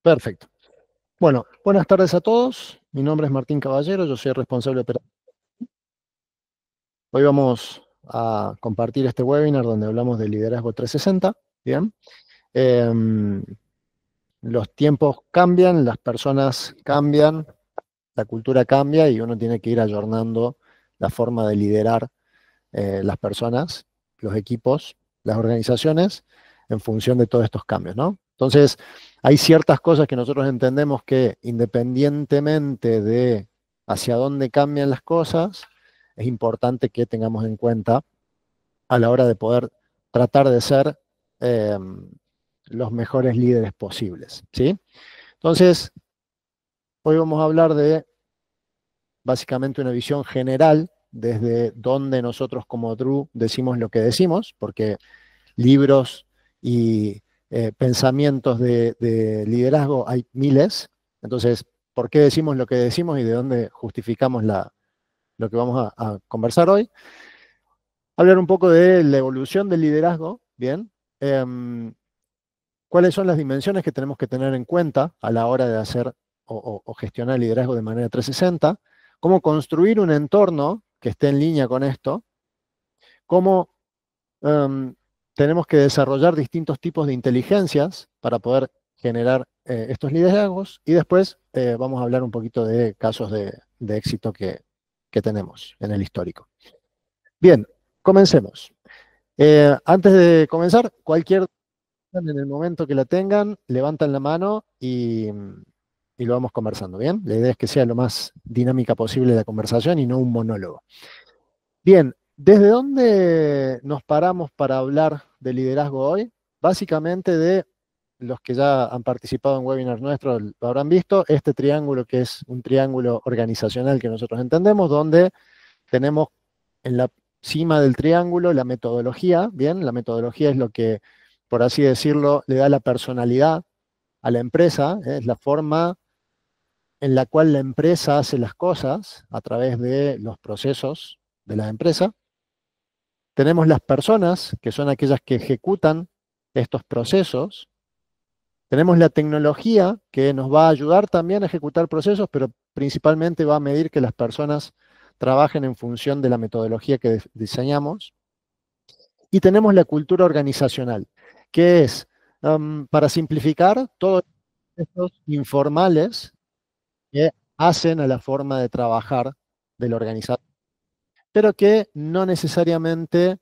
Perfecto. Bueno, buenas tardes a todos. Mi nombre es Martín Caballero, yo soy responsable operativo. Hoy vamos a compartir este webinar donde hablamos de liderazgo 360. Bien. Em, los tiempos cambian, las personas cambian, la cultura cambia y uno tiene que ir ayornando la forma de liderar las personas, los equipos, las organizaciones, en función de todos estos cambios, ¿no? Entonces, hay ciertas cosas que nosotros entendemos que independientemente de hacia dónde cambian las cosas, es importante que tengamos en cuenta a la hora de poder tratar de ser eh, los mejores líderes posibles, ¿sí? Entonces, hoy vamos a hablar de básicamente una visión general desde donde nosotros como Drew decimos lo que decimos, porque libros y pensamientos de liderazgo hay miles. Entonces, ¿por qué decimos lo que decimos y de dónde justificamos lo que vamos a conversar hoy? Hablar un poco de la evolución del liderazgo, ¿bien? ¿Cuáles son las dimensiones que tenemos que tener en cuenta a la hora de hacer o gestionar el liderazgo de manera 360? ¿Cómo construir un entorno que esté en línea con esto? ¿Cómo tenemos que desarrollar distintos tipos de inteligencias para poder generar estos liderazgos? Y después vamos a hablar un poquito de casos de éxito que tenemos en el histórico. Bien, comencemos. Antes de comenzar, cualquier duda en el momento que la tengan, levantan la mano y lo vamos conversando, ¿bien? La idea es que sea lo más dinámica posible la conversación y no un monólogo. Bien, ¿desde dónde nos paramos para hablar de liderazgo hoy? Básicamente de los que ya han participado en webinars nuestros lo habrán visto, este triángulo que es un triángulo organizacional que nosotros entendemos, donde tenemos en la cima del triángulo la metodología, ¿bien? La metodología es lo que, por así decirlo, le da la personalidad a la empresa, es la forma en la cual la empresa hace las cosas a través de los procesos de la empresa. Tenemos las personas, que son aquellas que ejecutan estos procesos. Tenemos la tecnología, que nos va a ayudar también a ejecutar procesos, pero principalmente va a medir que las personas trabajen en función de la metodología que diseñamos. Y tenemos la cultura organizacional, que es, para simplificar, todos estos informales que hacen a la forma de trabajar del organizador, pero que no necesariamente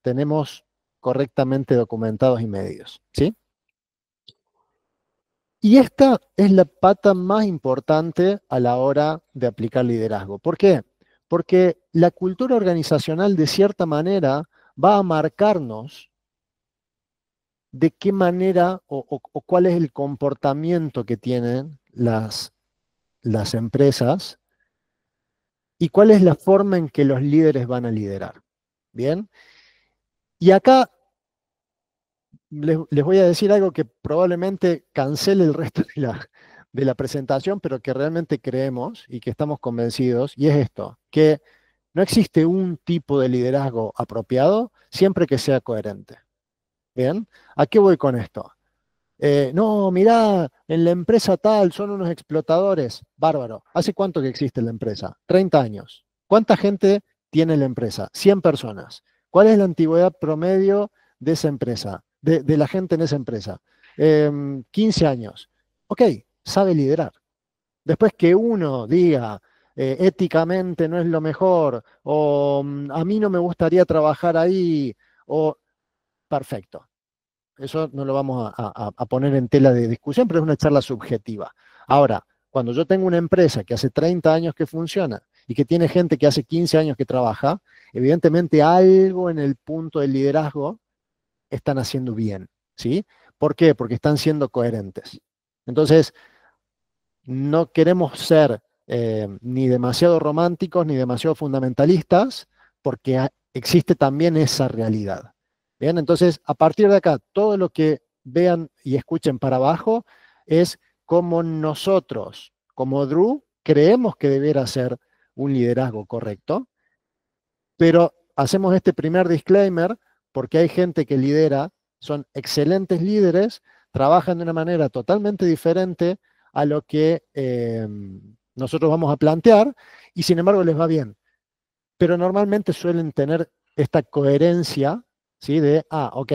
tenemos correctamente documentados y medidos, ¿sí? Y esta es la pata más importante a la hora de aplicar liderazgo. ¿Por qué? Porque la cultura organizacional, de cierta manera, va a marcarnos de qué manera o cuál es el comportamiento que tienen las empresas y cuál es la forma en que los líderes van a liderar. ¿Bien? Y acá les voy a decir algo que probablemente cancele el resto de la presentación, pero que realmente creemos y que estamos convencidos, y es esto, que no existe un tipo de liderazgo apropiado siempre que sea coherente. ¿Bien? ¿A qué voy con esto? No, mirá, en la empresa tal son unos explotadores. Bárbaro. ¿Hace cuánto que existe la empresa? 30 años. ¿Cuánta gente tiene la empresa? 100 personas. ¿Cuál es la antigüedad promedio de esa empresa, de la gente en esa empresa? 15 años. Ok, sabe liderar. Después que uno diga, éticamente no es lo mejor, o a mí no me gustaría trabajar ahí, o perfecto. Eso no lo vamos a poner en tela de discusión, pero es una charla subjetiva. Ahora, cuando yo tengo una empresa que hace 30 años que funciona y que tiene gente que hace 15 años que trabaja, evidentemente algo en el punto del liderazgo están haciendo bien, ¿sí? ¿Por qué? Porque están siendo coherentes. Entonces, no queremos ser ni demasiado románticos ni demasiado fundamentalistas, porque existe también esa realidad. Bien, entonces a partir de acá, todo lo que vean y escuchen para abajo es como nosotros, como Drew, creemos que debiera ser un liderazgo correcto, pero hacemos este primer disclaimer porque hay gente que lidera, son excelentes líderes, trabajan de una manera totalmente diferente a lo que nosotros vamos a plantear, y sin embargo les va bien. Pero normalmente suelen tener esta coherencia, ¿sí? De, ok,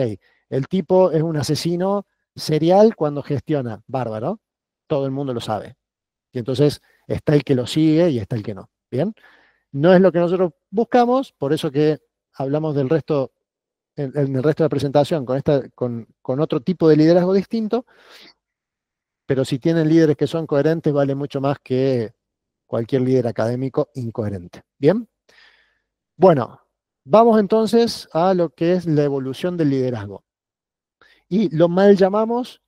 el tipo es un asesino serial cuando gestiona, bárbaro, todo el mundo lo sabe. Y entonces está el que lo sigue y está el que no. ¿Bien? No es lo que nosotros buscamos, por eso que hablamos del resto, en el resto de la presentación, con otro tipo de liderazgo distinto, pero si tienen líderes que son coherentes, vale mucho más que cualquier líder académico incoherente. ¿Bien? Bueno, vamos entonces a lo que es la evolución del liderazgo. Y lo mal llamamos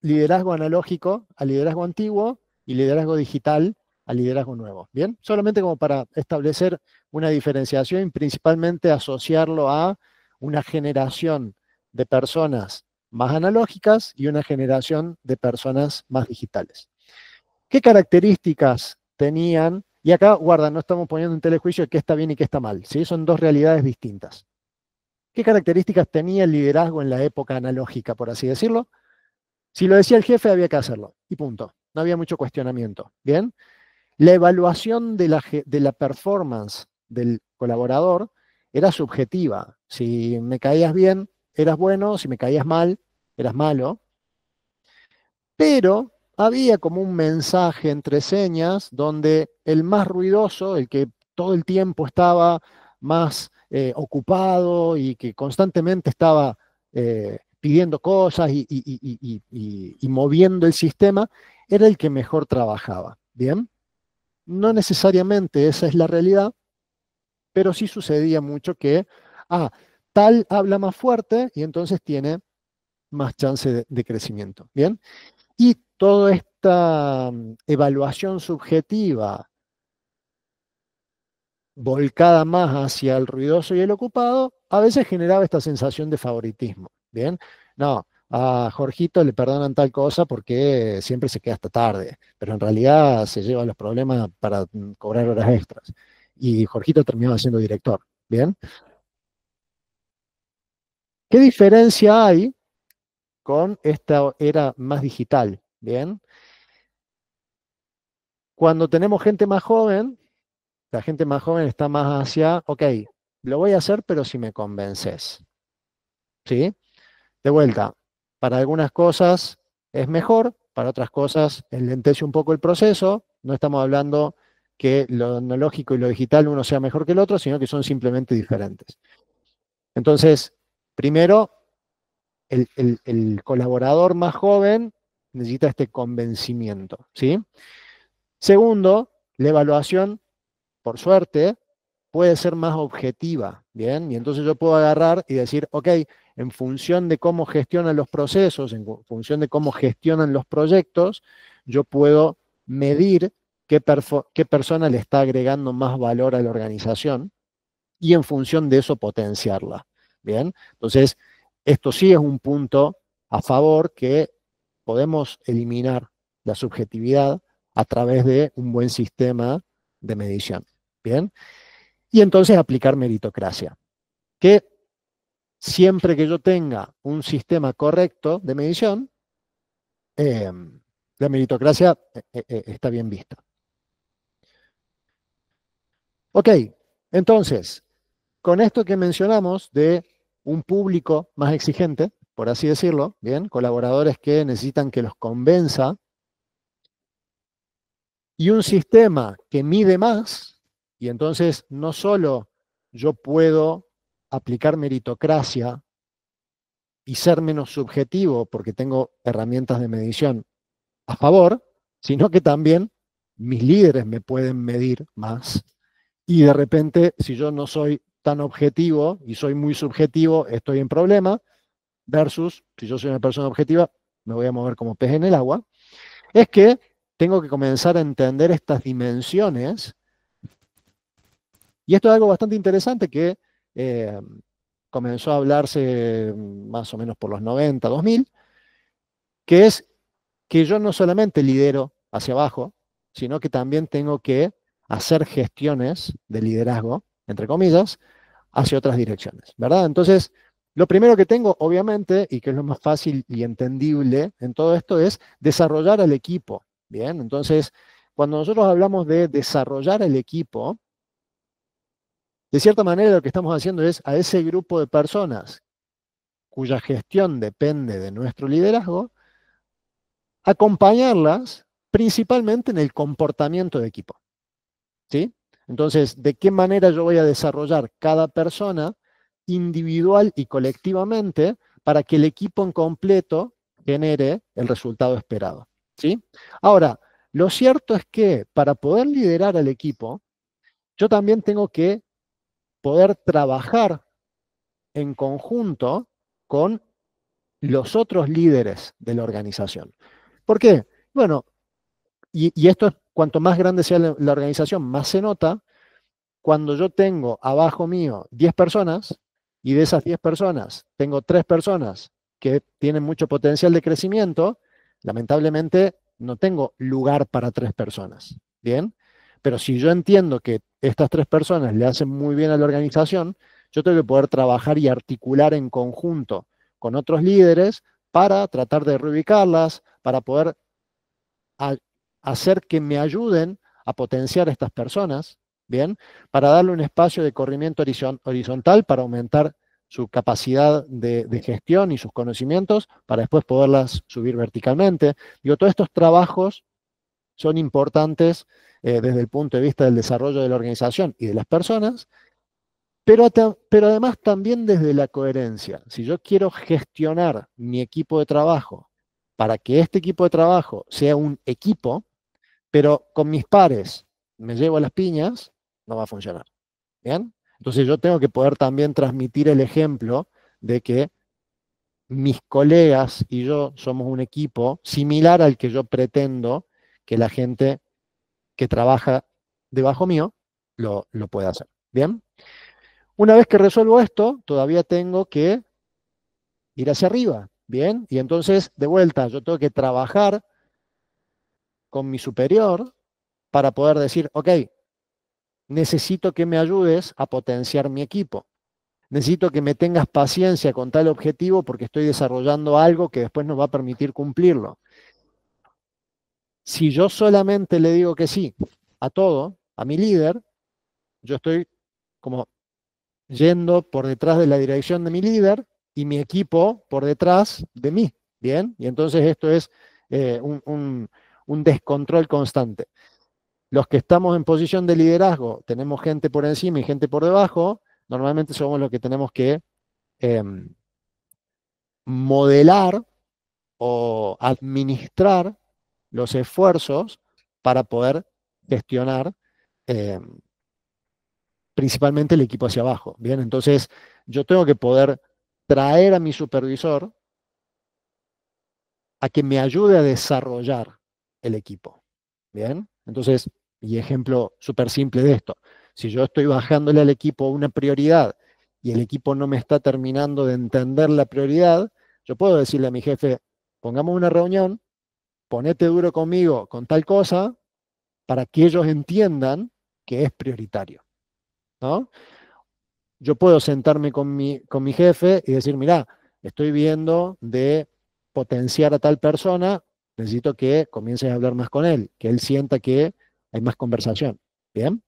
liderazgo analógico a liderazgo antiguo y liderazgo digital a liderazgo nuevo. ¿Bien? Solamente como para establecer una diferenciación y principalmente asociarlo a una generación de personas más analógicas y una generación de personas más digitales. ¿Qué características tenían? Y acá, guarda, no estamos poniendo en telejuicio de qué está bien y qué está mal, ¿sí? Son dos realidades distintas. ¿Qué características tenía el liderazgo en la época analógica, por así decirlo? Si lo decía el jefe, había que hacerlo, y punto. No había mucho cuestionamiento, ¿bien? La evaluación de la performance del colaborador era subjetiva. Si me caías bien, eras bueno, si me caías mal, eras malo. Pero había como un mensaje entre señas donde el más ruidoso, el que todo el tiempo estaba más ocupado y que constantemente estaba pidiendo cosas y moviendo el sistema, era el que mejor trabajaba. ¿Bien? No necesariamente esa es la realidad, pero sí sucedía mucho que, tal habla más fuerte y entonces tiene más chance de crecimiento. ¿Bien? Y toda esta evaluación subjetiva volcada más hacia el ruidoso y el ocupado, a veces generaba esta sensación de favoritismo. ¿Bien? No, a Jorgito le perdonan tal cosa porque siempre se queda hasta tarde, pero en realidad se lleva los problemas para cobrar horas extras. Y Jorgito terminaba siendo director. ¿Bien? ¿Qué diferencia hay con esta era más digital? ¿Bien? Cuando tenemos gente más joven, la gente más joven está más hacia, ok, lo voy a hacer, pero si me convences. ¿Sí? De vuelta, para algunas cosas es mejor, para otras cosas enlentece un poco el proceso. No estamos hablando que lo analógico y lo digital uno sea mejor que el otro, sino que son simplemente diferentes. Entonces, primero, el colaborador más joven necesita este convencimiento. ¿Sí? Segundo, la evaluación, por suerte, puede ser más objetiva, ¿bien? Y entonces yo puedo agarrar y decir, ok, en función de cómo gestionan los procesos, en función de cómo gestionan los proyectos, yo puedo medir qué persona le está agregando más valor a la organización y en función de eso potenciarla, ¿bien? Entonces, esto sí es un punto a favor que podemos eliminar la subjetividad a través de un buen sistema de medición, ¿bien? Y entonces aplicar meritocracia, que siempre que yo tenga un sistema correcto de medición, eh, la meritocracia está bien vista. Ok, entonces, con esto que mencionamos de un público más exigente, por así decirlo, bien, colaboradores que necesitan que los convenza, y un sistema que mide más, y entonces no solo yo puedo aplicar meritocracia y ser menos subjetivo porque tengo herramientas de medición a favor, sino que también mis líderes me pueden medir más. Y de repente, si yo no soy tan objetivo y soy muy subjetivo, estoy en problema, versus si yo soy una persona objetiva, me voy a mover como pez en el agua. Es que tengo que comenzar a entender estas dimensiones, y esto es algo bastante interesante que eh, comenzó a hablarse más o menos por los 90, 2000, que es que yo no solamente lidero hacia abajo, sino que también tengo que hacer gestiones de liderazgo, entre comillas, hacia otras direcciones, ¿verdad? Entonces, Lo primero que tengo, obviamente, y que es lo más fácil y entendible en todo esto, es desarrollar al equipo. Bien, entonces, cuando nosotros hablamos de desarrollar el equipo, de cierta manera lo que estamos haciendo es a ese grupo de personas cuya gestión depende de nuestro liderazgo, acompañarlas principalmente en el comportamiento de equipo. ¿Sí? Entonces, ¿de qué manera yo voy a desarrollar cada persona individual y colectivamente para que el equipo en completo genere el resultado esperado? ¿Sí? Ahora, lo cierto es que para poder liderar al equipo, yo también tengo que poder trabajar en conjunto con los otros líderes de la organización. ¿Por qué? Bueno, y esto es cuanto más grande sea la organización, más se nota cuando yo tengo abajo mío 10 personas y de esas 10 personas tengo 3 personas que tienen mucho potencial de crecimiento, lamentablemente no tengo lugar para 3 personas. ¿Bien? Pero si yo entiendo que estas 3 personas le hacen muy bien a la organización, yo tengo que poder trabajar y articular en conjunto con otros líderes para tratar de reubicarlas, para poder a- hacer que me ayuden a potenciar a estas personas, ¿bien? Para darle un espacio de corrimiento horizontal para aumentar su capacidad de gestión y sus conocimientos para después poderlas subir verticalmente. Digo, todos estos trabajos son importantes desde el punto de vista del desarrollo de la organización y de las personas, pero además también desde la coherencia. Si yo quiero gestionar mi equipo de trabajo para que este equipo de trabajo sea un equipo, pero con mis pares me llevo a las piñas, no va a funcionar. ¿Bien? Entonces yo tengo que poder también transmitir el ejemplo de que mis colegas y yo somos un equipo similar al que yo pretendo que la gente que trabaja debajo mío lo pueda hacer. ¿Bien? Una vez que resuelvo esto, todavía tengo que ir hacia arriba. ¿Bien? Y entonces, de vuelta, yo tengo que trabajar con mi superior para poder decir, ok, necesito que me ayudes a potenciar mi equipo. Necesito que me tengas paciencia con tal objetivo porque estoy desarrollando algo que después nos va a permitir cumplirlo. Si yo solamente le digo que sí a todo, a mi líder, yo estoy como yendo por detrás de la dirección de mi líder y mi equipo por detrás de mí. ¿Bien? Y entonces esto es un descontrol constante. Los que estamos en posición de liderazgo, tenemos gente por encima y gente por debajo, normalmente somos los que tenemos que eh, modelar o administrar los esfuerzos para poder gestionar eh, principalmente el equipo hacia abajo. Bien, entonces yo tengo que poder traer a mi supervisor a que me ayude a desarrollar el equipo. Bien, entonces, y ejemplo súper simple de esto, si yo estoy bajándole al equipo una prioridad y el equipo no me está terminando de entender la prioridad, yo puedo decirle a mi jefe, pongamos una reunión, ponete duro conmigo con tal cosa para que ellos entiendan que es prioritario, ¿no? Yo puedo sentarme con mi jefe y decir, mira, estoy viendo de potenciar a tal persona, necesito que comiences a hablar más con él, que él sienta que hay más conversación, ¿bien?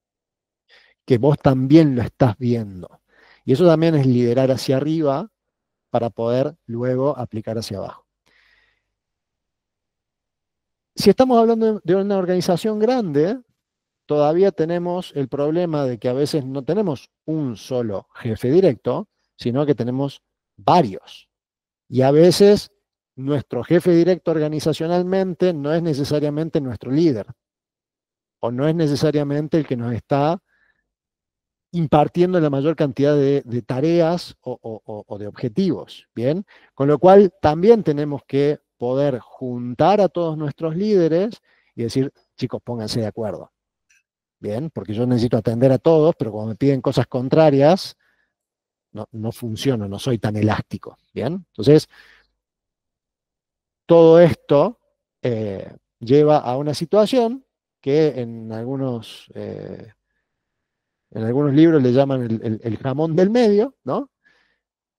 Que vos también lo estás viendo. Y eso también es liderar hacia arriba para poder luego aplicar hacia abajo. Si estamos hablando de una organización grande, todavía tenemos el problema de que a veces no tenemos un solo jefe directo, sino que tenemos varios. Y a veces nuestro jefe directo organizacionalmente no es necesariamente nuestro líder o no es necesariamente el que nos está impartiendo la mayor cantidad de tareas o de objetivos. Bien, con lo cual también tenemos que poder juntar a todos nuestros líderes y decir, chicos, pónganse de acuerdo. Bien, porque yo necesito atender a todos, pero cuando me piden cosas contrarias, no funciono, no soy tan elástico. Bien, entonces todo esto lleva a una situación que en algunos libros le llaman el jamón del medio, ¿no?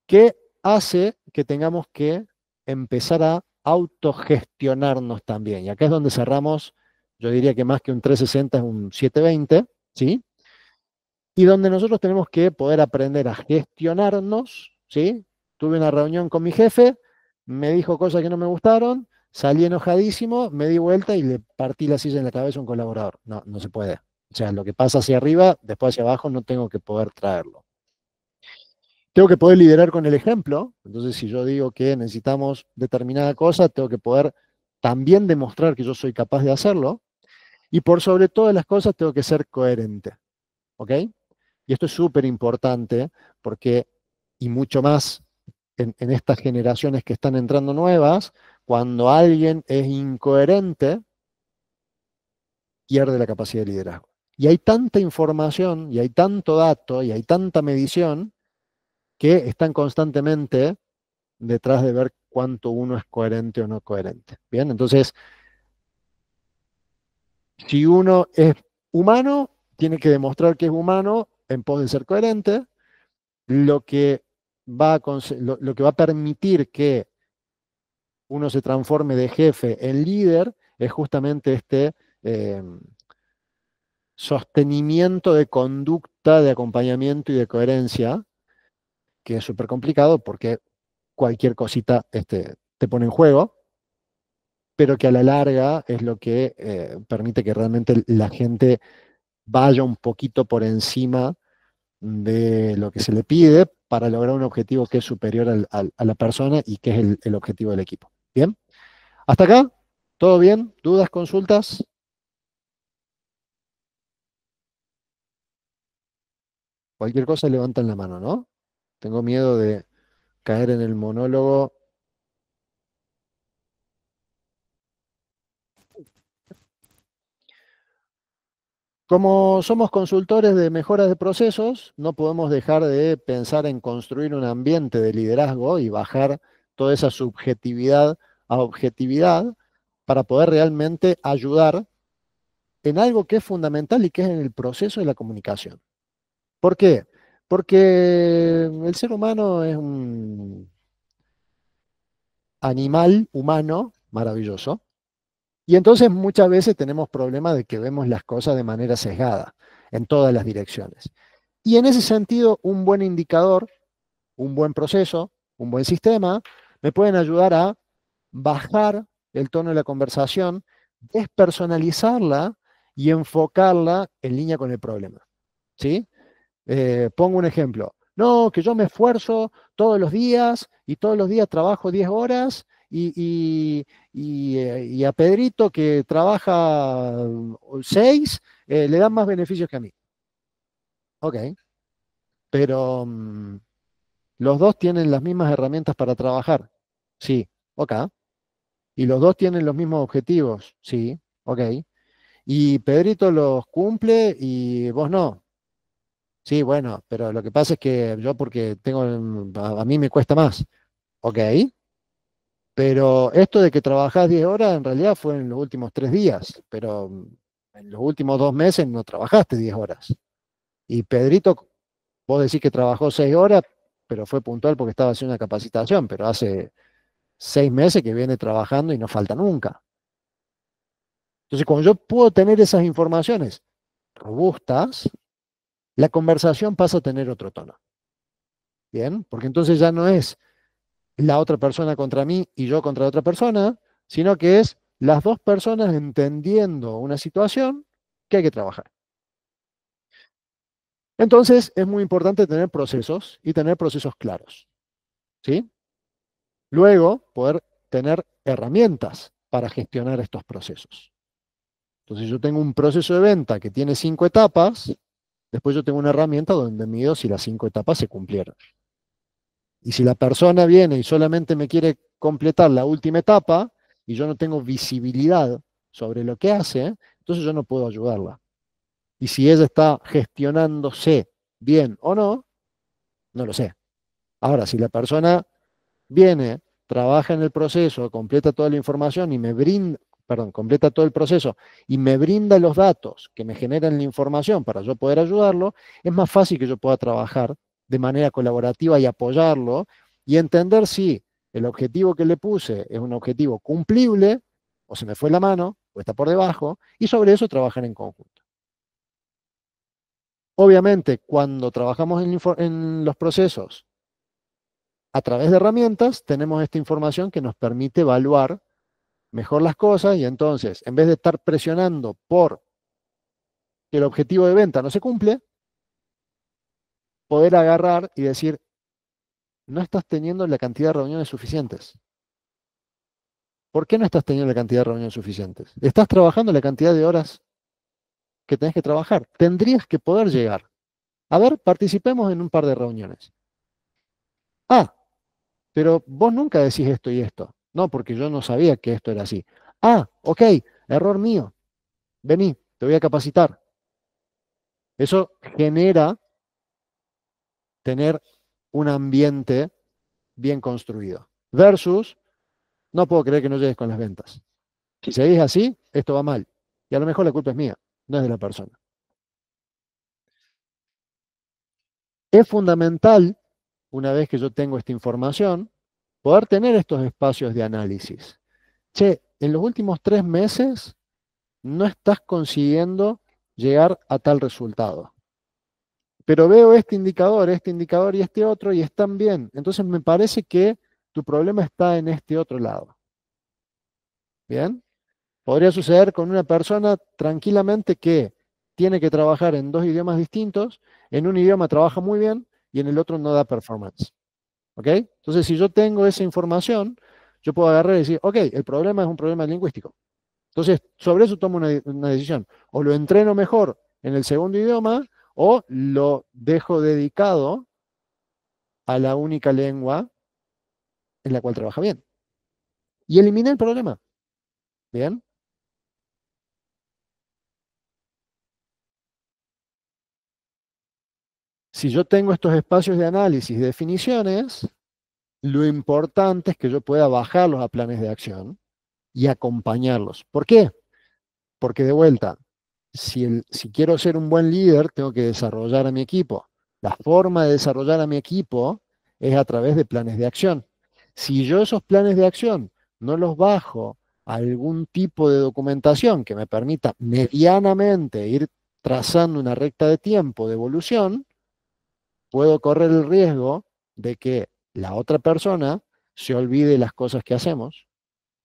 Que hace que tengamos que empezar a autogestionarnos también. Y acá es donde cerramos, yo diría que más que un 360 es un 720, ¿sí? Y donde nosotros tenemos que poder aprender a gestionarnos, ¿sí? Tuve una reunión con mi jefe, me dijo cosas que no me gustaron, salí enojadísimo, me di vuelta y le partí la silla en la cabeza a un colaborador. No, no se puede. O sea, lo que pasa hacia arriba, después hacia abajo, no tengo que poder traerlo. Tengo que poder liderar con el ejemplo. Entonces, si yo digo que necesitamos determinada cosa, tengo que poder también demostrar que yo soy capaz de hacerlo. Y por sobre todas las cosas, tengo que ser coherente. ¿Ok? Y esto es súper importante porque, y mucho más en estas generaciones que están entrando nuevas, cuando alguien es incoherente, pierde la capacidad de liderazgo. Y hay tanta información, y hay tanto dato, y hay tanta medición, que están constantemente detrás de ver cuánto uno es coherente o no coherente. Bien, entonces, si uno es humano, tiene que demostrar que es humano en pos de ser coherente, lo que lo que va a permitir que uno se transforme de jefe en líder es justamente este eh, sostenimiento de conducta, de acompañamiento y de coherencia, que es súper complicado porque cualquier cosita te pone en juego, pero que a la larga es lo que permite que realmente la gente vaya un poquito por encima de lo que se le pide para lograr un objetivo que es superior a la persona y que es el objetivo del equipo. ¿Bien? ¿Hasta acá? ¿Todo bien? ¿Dudas, consultas? Cualquier cosa levantan la mano, ¿no? Tengo miedo de caer en el monólogo. Como somos consultores de mejoras de procesos, no podemos dejar de pensar en construir un ambiente de liderazgo y bajar toda esa subjetividad a objetividad para poder realmente ayudar en algo que es fundamental y que es en el proceso de la comunicación. ¿Por qué? Porque el ser humano es un animal humano maravilloso y entonces muchas veces tenemos problemas de que vemos las cosas de manera sesgada en todas las direcciones. Y en ese sentido, un buen indicador, un buen proceso, un buen sistema, me pueden ayudar a bajar el tono de la conversación, despersonalizarla y enfocarla en línea con el problema. ¿Sí? Pongo un ejemplo. No, que yo me esfuerzo todos los días y todos los días trabajo 10 horas y a Pedrito que trabaja 6 le dan más beneficios que a mí. Ok, pero los dos tienen las mismas herramientas para trabajar. Sí, ok. Y los dos tienen los mismos objetivos. Sí, ok. Y Pedrito los cumple y vos no. Sí, bueno, pero lo que pasa es que yo porque tengo, a mí me cuesta más. Ok, pero esto de que trabajás 10 horas en realidad fue en los últimos 3 días, pero en los últimos 2 meses no trabajaste 10 horas. Y Pedrito, vos decís que trabajó 6 horas, pero fue puntual porque estaba haciendo una capacitación, pero hace 6 meses que viene trabajando y no falta nunca. Entonces, cuando yo puedo tener esas informaciones robustas, la conversación pasa a tener otro tono. Bien, porque entonces ya no es la otra persona contra mí y yo contra otra persona, sino que es las dos personas entendiendo una situación que hay que trabajar. Entonces, es muy importante tener procesos y tener procesos claros, ¿sí? Luego, poder tener herramientas para gestionar estos procesos. Entonces, yo tengo un proceso de venta que tiene 5 etapas, después yo tengo una herramienta donde mido si las 5 etapas se cumplieron. Y si la persona viene y solamente me quiere completar la última etapa y yo no tengo visibilidad sobre lo que hace, entonces yo no puedo ayudarla. Y si ella está gestionándose bien o no, no lo sé. Ahora, si la persona viene, trabaja en el proceso, completa toda la información y me brinda, perdón, completa todo el proceso y me brinda los datos que me generan la información para yo poder ayudarlo, es más fácil que yo pueda trabajar de manera colaborativa y apoyarlo y entender si el objetivo que le puse es un objetivo cumplible, o se me fue la mano, o está por debajo, y sobre eso trabajar en conjunto. Obviamente, cuando trabajamos en los procesos a través de herramientas, tenemos esta información que nos permite evaluar mejor las cosas y entonces, en vez de estar presionando por que el objetivo de venta no se cumple, poder agarrar y decir, no estás teniendo la cantidad de reuniones suficientes. ¿Por qué no estás teniendo la cantidad de reuniones suficientes? Estás trabajando la cantidad de horas que tenés que trabajar. Tendrías que poder llegar. A ver, participemos en un par de reuniones. Ah, pero vos nunca decís esto y esto. No, porque yo no sabía que esto era así. Ah, ok, error mío. Vení, te voy a capacitar. Eso genera tener un ambiente bien construido. Versus, no puedo creer que no llegues con las ventas. Si seguís así, esto va mal. Y a lo mejor la culpa es mía, no es de la persona. Es fundamental, una vez que yo tengo esta información, poder tener estos espacios de análisis. Che, en los últimos 3 meses no estás consiguiendo llegar a tal resultado. Pero veo este indicador y este otro y están bien. Entonces me parece que tu problema está en este otro lado. ¿Bien? Podría suceder con una persona tranquilamente que tiene que trabajar en 2 idiomas distintos, en un idioma trabaja muy bien y en el otro no da performance. ¿Ok? Entonces, si yo tengo esa información, yo puedo agarrar y decir, ok, el problema es un problema lingüístico. Entonces, sobre eso tomo una decisión. O lo entreno mejor en el segundo idioma o lo dejo dedicado a la única lengua en la cual trabaja bien. Y eliminé el problema. ¿Bien? Si yo tengo estos espacios de análisis y definiciones, lo importante es que yo pueda bajarlos a planes de acción y acompañarlos. ¿Por qué? Porque de vuelta, si quiero ser un buen líder, tengo que desarrollar a mi equipo. La forma de desarrollar a mi equipo es a través de planes de acción. Si yo esos planes de acción no los bajo a algún tipo de documentación que me permita medianamente ir trazando una recta de tiempo de evolución, puedo correr el riesgo de que la otra persona se olvide las cosas que hacemos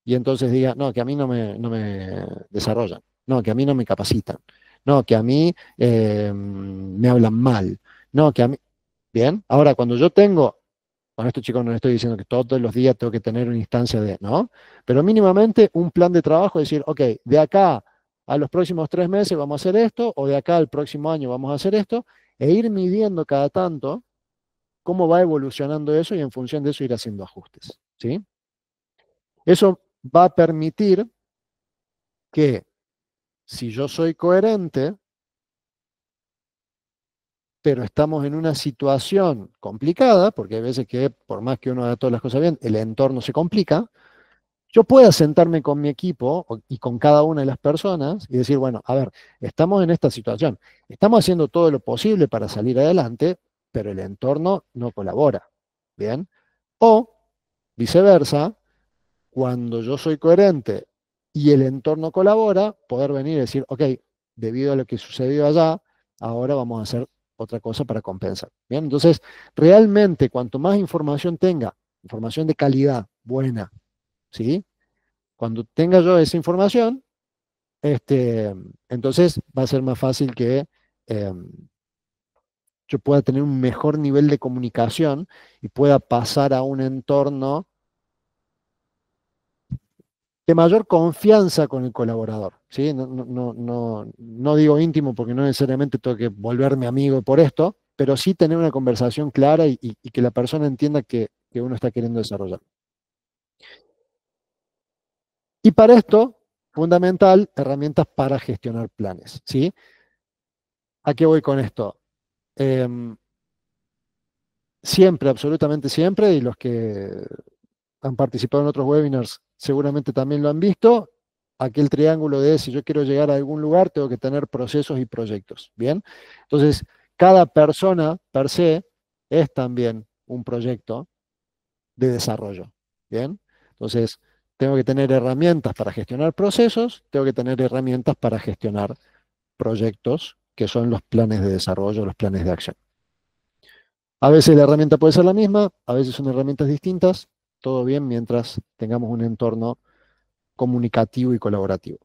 y entonces diga, no, que a mí no me desarrollan, no, que a mí no me capacitan, no, que a mí me hablan mal, no, que a mí... Bien, ahora cuando yo tengo, con esto chicos no les estoy diciendo que todos los días tengo que tener una instancia de, ¿no? Pero mínimamente un plan de trabajo, decir, ok, de acá a los próximos 3 meses vamos a hacer esto, o de acá al próximo año vamos a hacer esto, e ir midiendo cada tanto cómo va evolucionando eso y en función de eso ir haciendo ajustes, ¿sí? Eso va a permitir que si yo soy coherente, pero estamos en una situación complicada, porque hay veces que por más que uno haga todas las cosas bien, el entorno se complica, yo pueda sentarme con mi equipo y con cada una de las personas y decir, bueno, a ver, estamos en esta situación, estamos haciendo todo lo posible para salir adelante, pero el entorno no colabora, ¿bien? O viceversa, cuando yo soy coherente y el entorno colabora, poder venir y decir, ok, debido a lo que sucedió allá, ahora vamos a hacer otra cosa para compensar. Bien, entonces, realmente, cuanto más información tenga, información de calidad, buena, ¿sí? Cuando tenga yo esa información, entonces va a ser más fácil que yo pueda tener un mejor nivel de comunicación y pueda pasar a un entorno de mayor confianza con el colaborador, ¿sí? No digo íntimo porque no necesariamente tengo que volverme amigo por esto, pero sí tener una conversación clara y que la persona entienda que uno está queriendo desarrollar. Y para esto, fundamental, herramientas para gestionar planes, ¿sí? ¿A qué voy con esto? Em, Siempre, absolutamente siempre, y los que han participado en otros webinars seguramente también lo han visto, aquel triángulo de si yo quiero llegar a algún lugar, tengo que tener procesos y proyectos. Bien, entonces cada persona per se es también un proyecto de desarrollo. ¿Bien? Entonces, tengo que tener herramientas para gestionar procesos, tengo que tener herramientas para gestionar proyectos, que son los planes de desarrollo, los planes de acción. A veces la herramienta puede ser la misma, a veces son herramientas distintas, todo bien mientras tengamos un entorno comunicativo y colaborativo.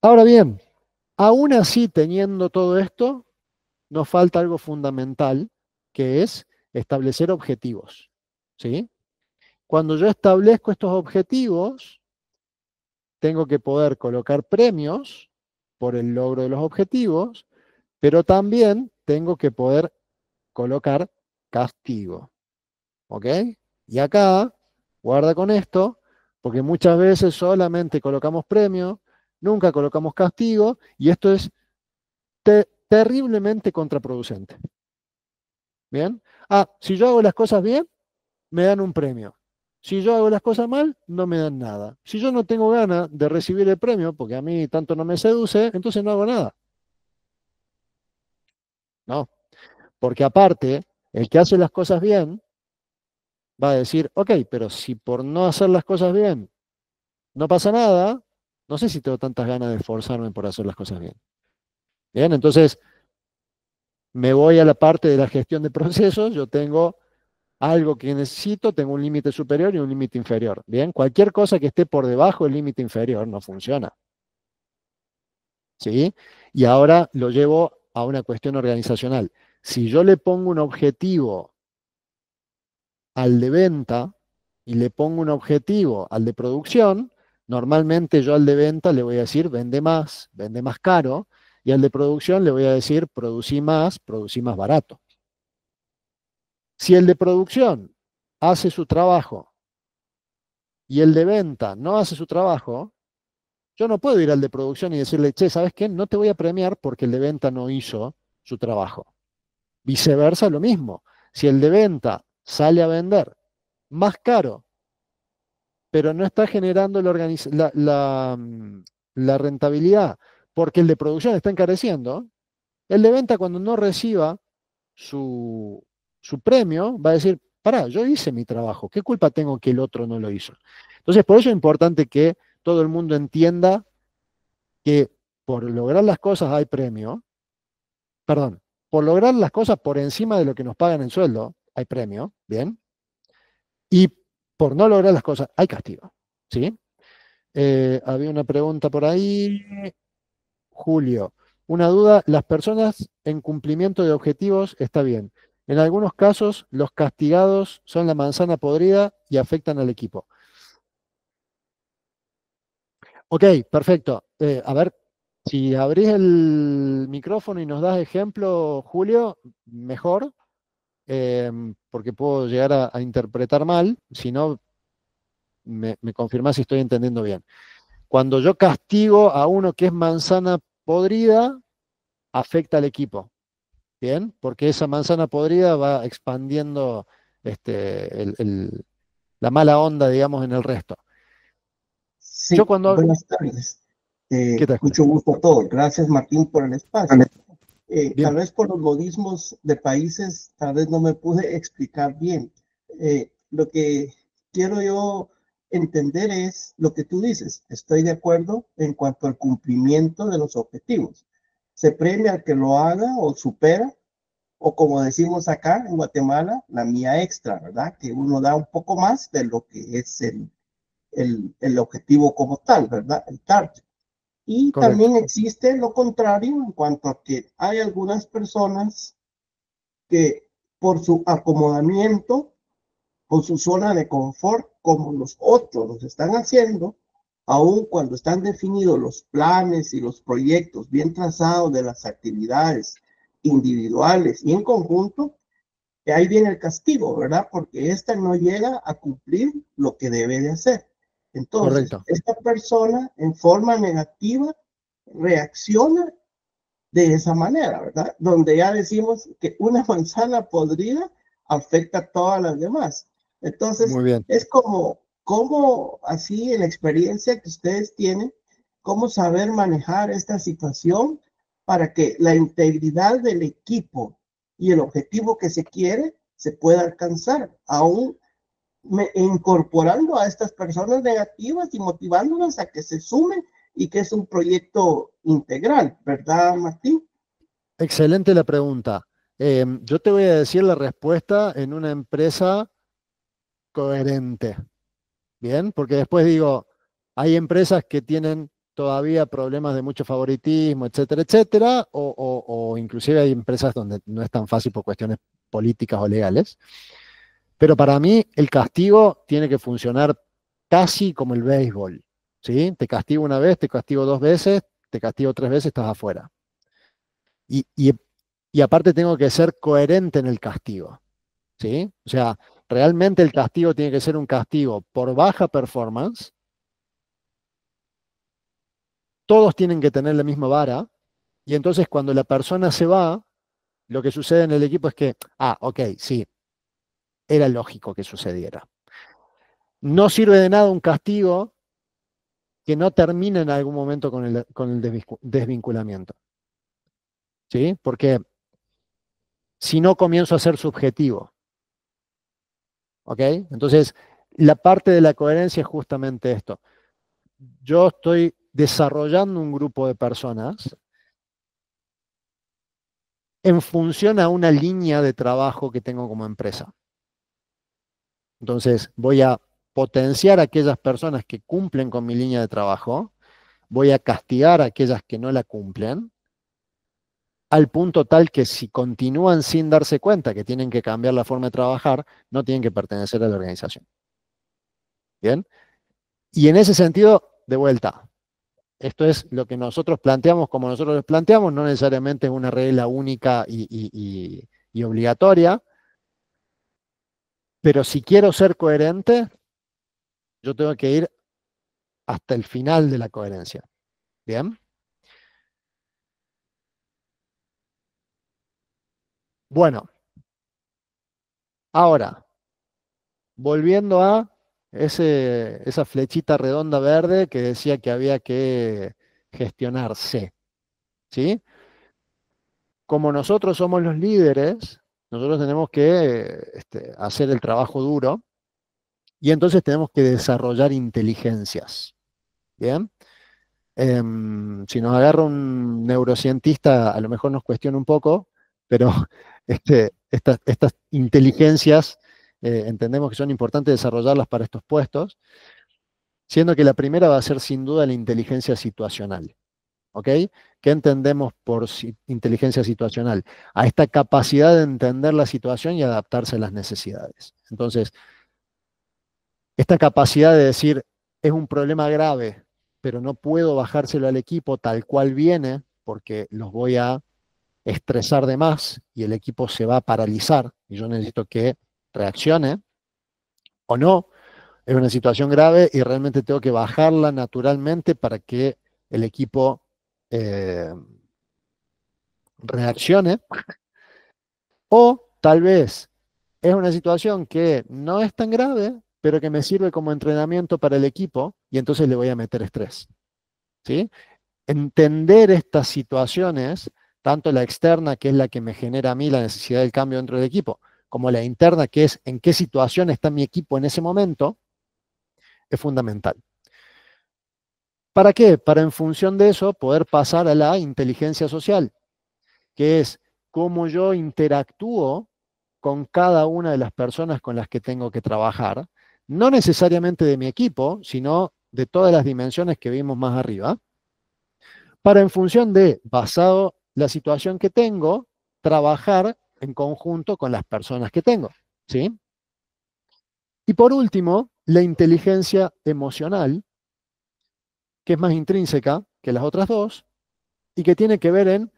Ahora bien, aún así teniendo todo esto, nos falta algo fundamental, que es establecer objetivos. ¿Sí? Cuando yo establezco estos objetivos, tengo que poder colocar premios por el logro de los objetivos, pero también tengo que poder colocar castigo. ¿Ok? Y acá, guarda con esto, porque muchas veces solamente colocamos premio, nunca colocamos castigo, y esto es terriblemente contraproducente. ¿Bien? Ah, si yo hago las cosas bien, me dan un premio. Si yo hago las cosas mal, no me dan nada. Si yo no tengo ganas de recibir el premio, porque a mí tanto no me seduce, entonces no hago nada. No, porque aparte, el que hace las cosas bien va a decir, ok, pero si por no hacer las cosas bien no pasa nada, no sé si tengo tantas ganas de esforzarme por hacer las cosas bien. Bien, entonces me voy a la parte de la gestión de procesos, yo tengo algo que necesito, tengo un límite superior y un límite inferior. Bien, cualquier cosa que esté por debajo del límite inferior no funciona. ¿Sí? Y ahora lo llevo a una cuestión organizacional. Si yo le pongo un objetivo al de venta y le pongo un objetivo al de producción, normalmente yo al de venta le voy a decir vende más caro, y al de producción le voy a decir producí más barato. Si el de producción hace su trabajo y el de venta no hace su trabajo, yo no puedo ir al de producción y decirle, che, ¿sabes qué? No te voy a premiar porque el de venta no hizo su trabajo. Viceversa, lo mismo. Si el de venta sale a vender más caro, pero no está generando la rentabilidad porque el de producción está encareciendo, el de venta cuando no reciba su, su premio va a decir, pará, yo hice mi trabajo, ¿qué culpa tengo que el otro no lo hizo? Entonces, por eso es importante que todo el mundo entienda que por lograr las cosas hay premio, perdón, por lograr las cosas por encima de lo que nos pagan en sueldo hay premio, ¿bien? Y por no lograr las cosas hay castigo, ¿sí? Había una pregunta por ahí. Julio, una duda, las personas en cumplimiento de objetivos está bien. En algunos casos, los castigados son la manzana podrida y afectan al equipo. Ok, perfecto. A ver, si abrís el micrófono y nos das ejemplo, Julio, mejor, porque puedo llegar a interpretar mal. Si no, me confirmás si estoy entendiendo bien. Cuando yo castigo a uno que es manzana podrida, afecta al equipo. Bien, porque esa manzana podrida va expandiendo la mala onda, digamos, en el resto. Yo Sí, cuando... buenas tardes. ¿Qué tal, Julio? Mucho gusto a todos. Gracias, Martín, por el espacio. Tal Bien, vez por los modismos de países, tal vez no me pude explicar bien. Lo que quiero yo entender es lo que tú dices. Estoy de acuerdo en cuanto al cumplimiento de los objetivos. Se premia al que lo haga o supera, o como decimos acá en Guatemala, la mía extra, ¿verdad? Que uno da un poco más de lo que es el objetivo como tal, ¿verdad? El target. Y correcto, también existe lo contrario en cuanto a que hay algunas personas que por su acomodamiento o su zona de confort, como los otros los están haciendo, aun cuando están definidos los planes y los proyectos bien trazados de las actividades individuales y en conjunto, que ahí viene el castigo, ¿verdad? Porque ésta no llega a cumplir lo que debe de hacer. Entonces, correcto, esta persona en forma negativa reacciona de esa manera, ¿verdad? Donde ya decimos que una manzana podrida afecta a todas las demás. Entonces, muy bien, es como así en la experiencia que ustedes tienen, cómo saber manejar esta situación para que la integridad del equipo y el objetivo que se quiere se pueda alcanzar, aún incorporando a estas personas negativas y motivándolas a que se sumen y que es un proyecto integral, ¿verdad, Martín? Excelente la pregunta. Yo te voy a decir la respuesta en una empresa coherente, ¿bien? Porque después digo, hay empresas que tienen todavía problemas de mucho favoritismo, etcétera, etcétera, o inclusive hay empresas donde no es tan fácil por cuestiones políticas o legales. Pero para mí el castigo tiene que funcionar casi como el béisbol, ¿sí? Te castigo una vez, te castigo dos veces, te castigo tres veces, estás afuera. Y, y- y aparte tengo que ser coherente en el castigo, ¿sí? O sea, realmente el castigo tiene que ser un castigo por baja performance, todos tienen que tener la misma vara, y entonces cuando la persona se va, lo que sucede en el equipo es que, ok, sí, era lógico que sucediera. No sirve de nada un castigo que no termine en algún momento con el desvinculamiento, ¿sí? Porque si no comienzo a ser subjetivo, ¿ok? Entonces, la parte de la coherencia es justamente esto. Yo estoy desarrollando un grupo de personas en función a una línea de trabajo que tengo como empresa. Entonces, voy a potenciar a aquellas personas que cumplen con mi línea de trabajo, voy a castigar a aquellas que no la cumplen, al punto tal que si continúan sin darse cuenta que tienen que cambiar la forma de trabajar, no tienen que pertenecer a la organización. ¿Bien? Y en ese sentido, de vuelta, esto es lo que nosotros planteamos como nosotros lo planteamos, no necesariamente es una regla única y obligatoria, pero si quiero ser coherente, yo tengo que ir hasta el final de la coherencia. ¿Bien? Bueno, ahora, volviendo a esa flechita redonda verde que decía que había que gestionarse, ¿sí? Como nosotros somos los líderes, nosotros tenemos que hacer el trabajo duro y entonces tenemos que desarrollar inteligencias, ¿bien? Si nos agarra un neurocientista, a lo mejor nos cuestiona un poco, pero estas inteligencias entendemos que son importantes desarrollarlas para estos puestos, siendo que la primera va a ser sin duda la inteligencia situacional. ¿Ok? ¿Qué entendemos por inteligencia situacional? A esta capacidad de entender la situación y adaptarse a las necesidades. Entonces, esta capacidad de decir, es un problema grave, pero no puedo bajárselo al equipo tal cual viene, porque los voy a estresar de más y el equipo se va a paralizar y yo necesito que reaccione, o no, es una situación grave y realmente tengo que bajarla naturalmente para que el equipo eh, reaccione. O tal vez es una situación que no es tan grave, pero que me sirve como entrenamiento para el equipo y entonces le voy a meter estrés. ¿Sí? Entender estas situaciones, tanto la externa, que es la que me genera a mí la necesidad del cambio dentro del equipo, como la interna, que es en qué situación está mi equipo en ese momento, es fundamental. ¿Para qué? Para en función de eso poder pasar a la inteligencia social, que es cómo yo interactúo con cada una de las personas con las que tengo que trabajar, no necesariamente de mi equipo, sino de todas las dimensiones que vimos más arriba, para en función de, basado la situación que tengo, trabajar en conjunto con las personas que tengo, ¿sí? Y por último, la inteligencia emocional, que es más intrínseca que las otras dos y que tiene que ver en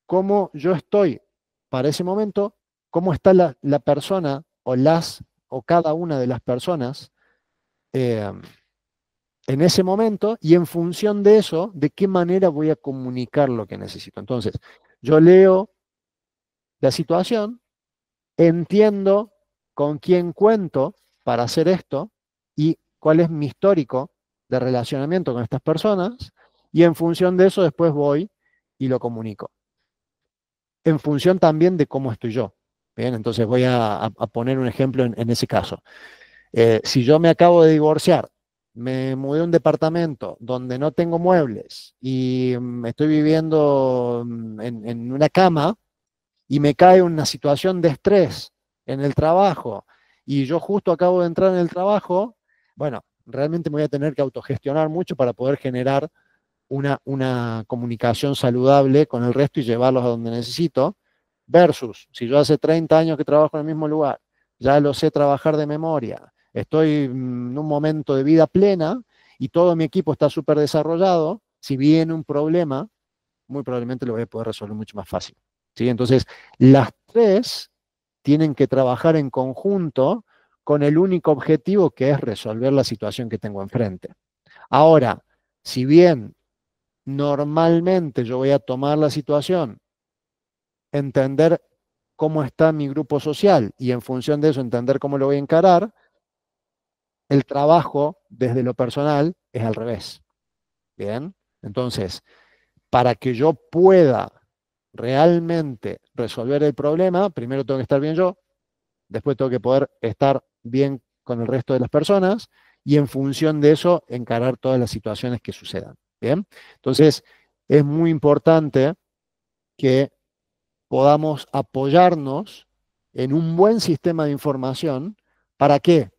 cómo yo estoy para ese momento, cómo está la persona o cada una de las personas eh, en ese momento y en función de eso, de qué manera voy a comunicar lo que necesito. Entonces, yo leo la situación, entiendo con quién cuento para hacer esto y cuál es mi histórico de relacionamiento con estas personas y en función de eso después voy y lo comunico. En función también de cómo estoy yo. Bien, entonces voy a poner un ejemplo en ese caso. Si yo me acabo de divorciar, me mudé a un departamento donde no tengo muebles y estoy viviendo en una cama y me cae una situación de estrés en el trabajo y yo justo acabo de entrar en el trabajo, bueno, realmente me voy a tener que autogestionar mucho para poder generar una comunicación saludable con el resto y llevarlos a donde necesito, versus si yo hace 30 años que trabajo en el mismo lugar, ya lo sé trabajar de memoria, estoy en un momento de vida plena y todo mi equipo está súper desarrollado, si viene un problema, muy probablemente lo voy a poder resolver mucho más fácil. ¿Sí? Entonces, las tres tienen que trabajar en conjunto con el único objetivo que es resolver la situación que tengo enfrente. Ahora, si bien normalmente yo voy a tomar la situación, entender cómo está mi grupo social y en función de eso entender cómo lo voy a encarar, el trabajo desde lo personal es al revés. Bien, entonces, para que yo pueda realmente resolver el problema, primero tengo que estar bien yo, después tengo que poder estar bien con el resto de las personas y en función de eso encarar todas las situaciones que sucedan. Bien, entonces es muy importante que podamos apoyarnos en un buen sistema de información. ¿Para qué?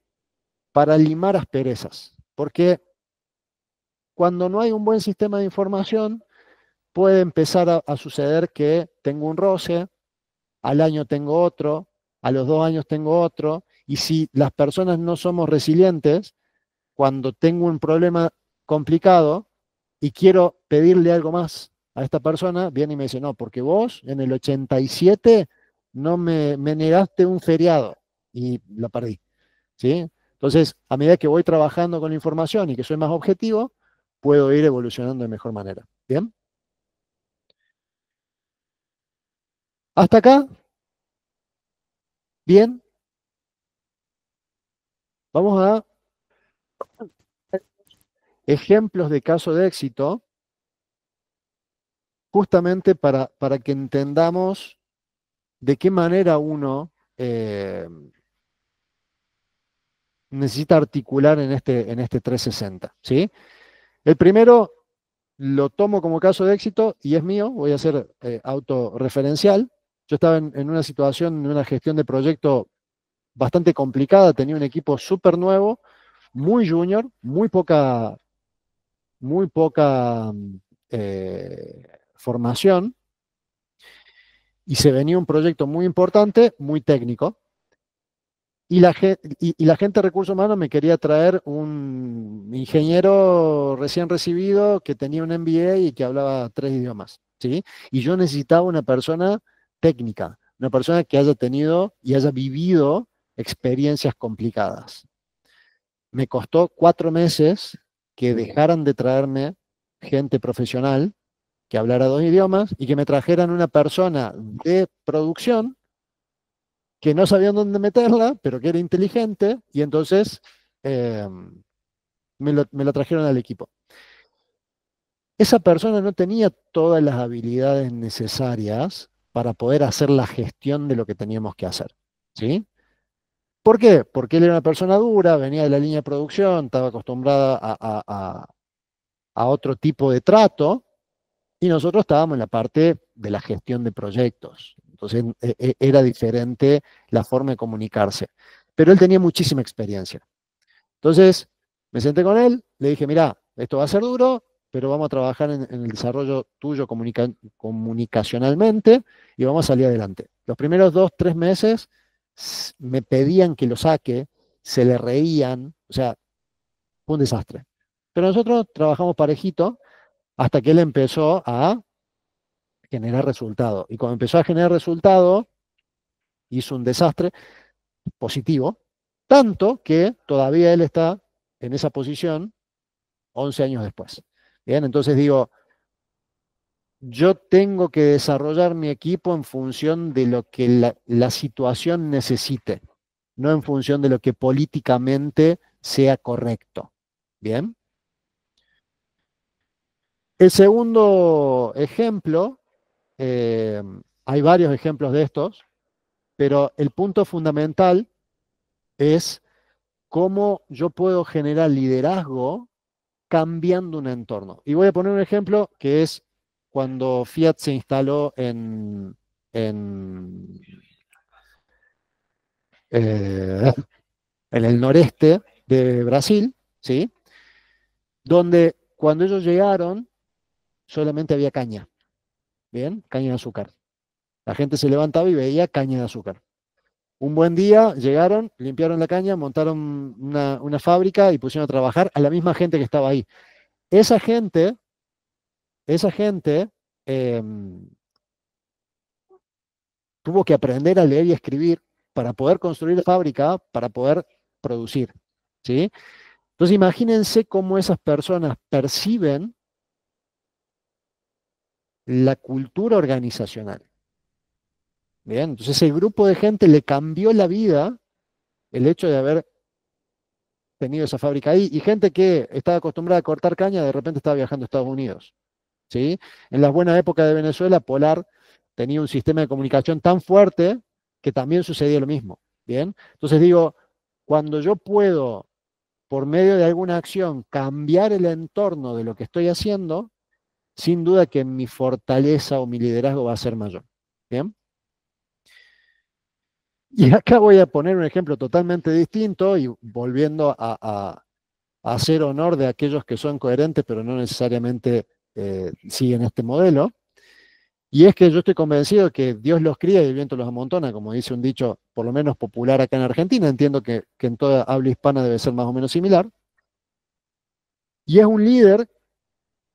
Para limar asperezas. Porque cuando no hay un buen sistema de información, puede empezar a suceder que tengo un roce, al año tengo otro, a los 2 años tengo otro, y si las personas no somos resilientes, cuando tengo un problema complicado y quiero pedirle algo más a esta persona, viene y me dice, no, porque vos en el 87 no me negaste un feriado y la perdí. ¿Sí? Entonces, a medida que voy trabajando con la información y que soy más objetivo, puedo ir evolucionando de mejor manera. ¿Bien? Hasta acá, bien. Vamos a ejemplos de caso de éxito, justamente para que entendamos de qué manera uno necesita articular en este 360. ¿Sí? El primero lo tomo como caso de éxito y es mío, voy a ser autorreferencial. Yo estaba en una situación, en una gestión de proyecto bastante complicada, tenía un equipo súper nuevo, muy junior, muy poca formación, y se venía un proyecto muy importante, muy técnico, y la gente de recursos humanos me quería traer un ingeniero recién recibido que tenía un MBA y que hablaba 3 idiomas, ¿sí? Y yo necesitaba una persona técnica, una persona que haya tenido y haya vivido experiencias complicadas. Me costó 4 meses que dejaran de traerme gente profesional que hablara 2 idiomas y que me trajeran una persona de producción que no sabían dónde meterla, pero que era inteligente, y entonces eh, me lo trajeron al equipo. Esa persona no tenía todas las habilidades necesarias para poder hacer la gestión de lo que teníamos que hacer. ¿Sí? ¿Por qué? Porque él era una persona dura, venía de la línea de producción, estaba acostumbrada a otro tipo de trato, y nosotros estábamos en la parte de la gestión de proyectos. Entonces era diferente la forma de comunicarse. Pero él tenía muchísima experiencia. Entonces me senté con él, le dije, mira, esto va a ser duro, pero vamos a trabajar en el desarrollo tuyo comunicacionalmente y vamos a salir adelante. Los primeros 2, 3 meses me pedían que lo saque, se le reían, o sea, fue un desastre. Pero nosotros trabajamos parejito hasta que él empezó a generar resultado. Y cuando empezó a generar resultado, hizo un desastre positivo, tanto que todavía él está en esa posición 11 años después. Bien, entonces digo, yo tengo que desarrollar mi equipo en función de lo que la situación necesite, no en función de lo que políticamente sea correcto. Bien. El segundo ejemplo, hay varios ejemplos de estos. pero el punto fundamental es cómo yo puedo generar liderazgo cambiando un entorno. Y voy a poner un ejemplo que es cuando Fiat se instaló en, eh, en el noreste de Brasil, ¿sí? Donde cuando ellos llegaron solamente había caña, ¿bien? Caña de azúcar. La gente se levantaba y veía caña de azúcar. Un buen día llegaron, limpiaron la caña, montaron una fábrica y pusieron a trabajar a la misma gente que estaba ahí. Esa gente, esa gente tuvo que aprender a leer y escribir para poder construir la fábrica, para poder producir, ¿sí? Entonces imagínense cómo esas personas perciben la cultura organizacional. Bien, entonces ese grupo de gente le cambió la vida el hecho de haber tenido esa fábrica ahí y gente que estaba acostumbrada a cortar caña de repente estaba viajando a Estados Unidos, ¿sí? En las buenas épocas de Venezuela, Polar tenía un sistema de comunicación tan fuerte que también sucedía lo mismo, ¿bien? Entonces digo, cuando yo puedo, por medio de alguna acción, cambiar el entorno de lo que estoy haciendo, sin duda que mi fortaleza o mi liderazgo va a ser mayor, ¿bien? Y acá voy a poner un ejemplo totalmente distinto y volviendo a hacer honor de aquellos que son coherentes, pero no necesariamente siguen este modelo. Y es que yo estoy convencido que Dios los cría y el viento los amontona, como dice un dicho por lo menos popular acá en Argentina. Entiendo que en toda habla hispana debe ser más o menos similar. Y es un líder,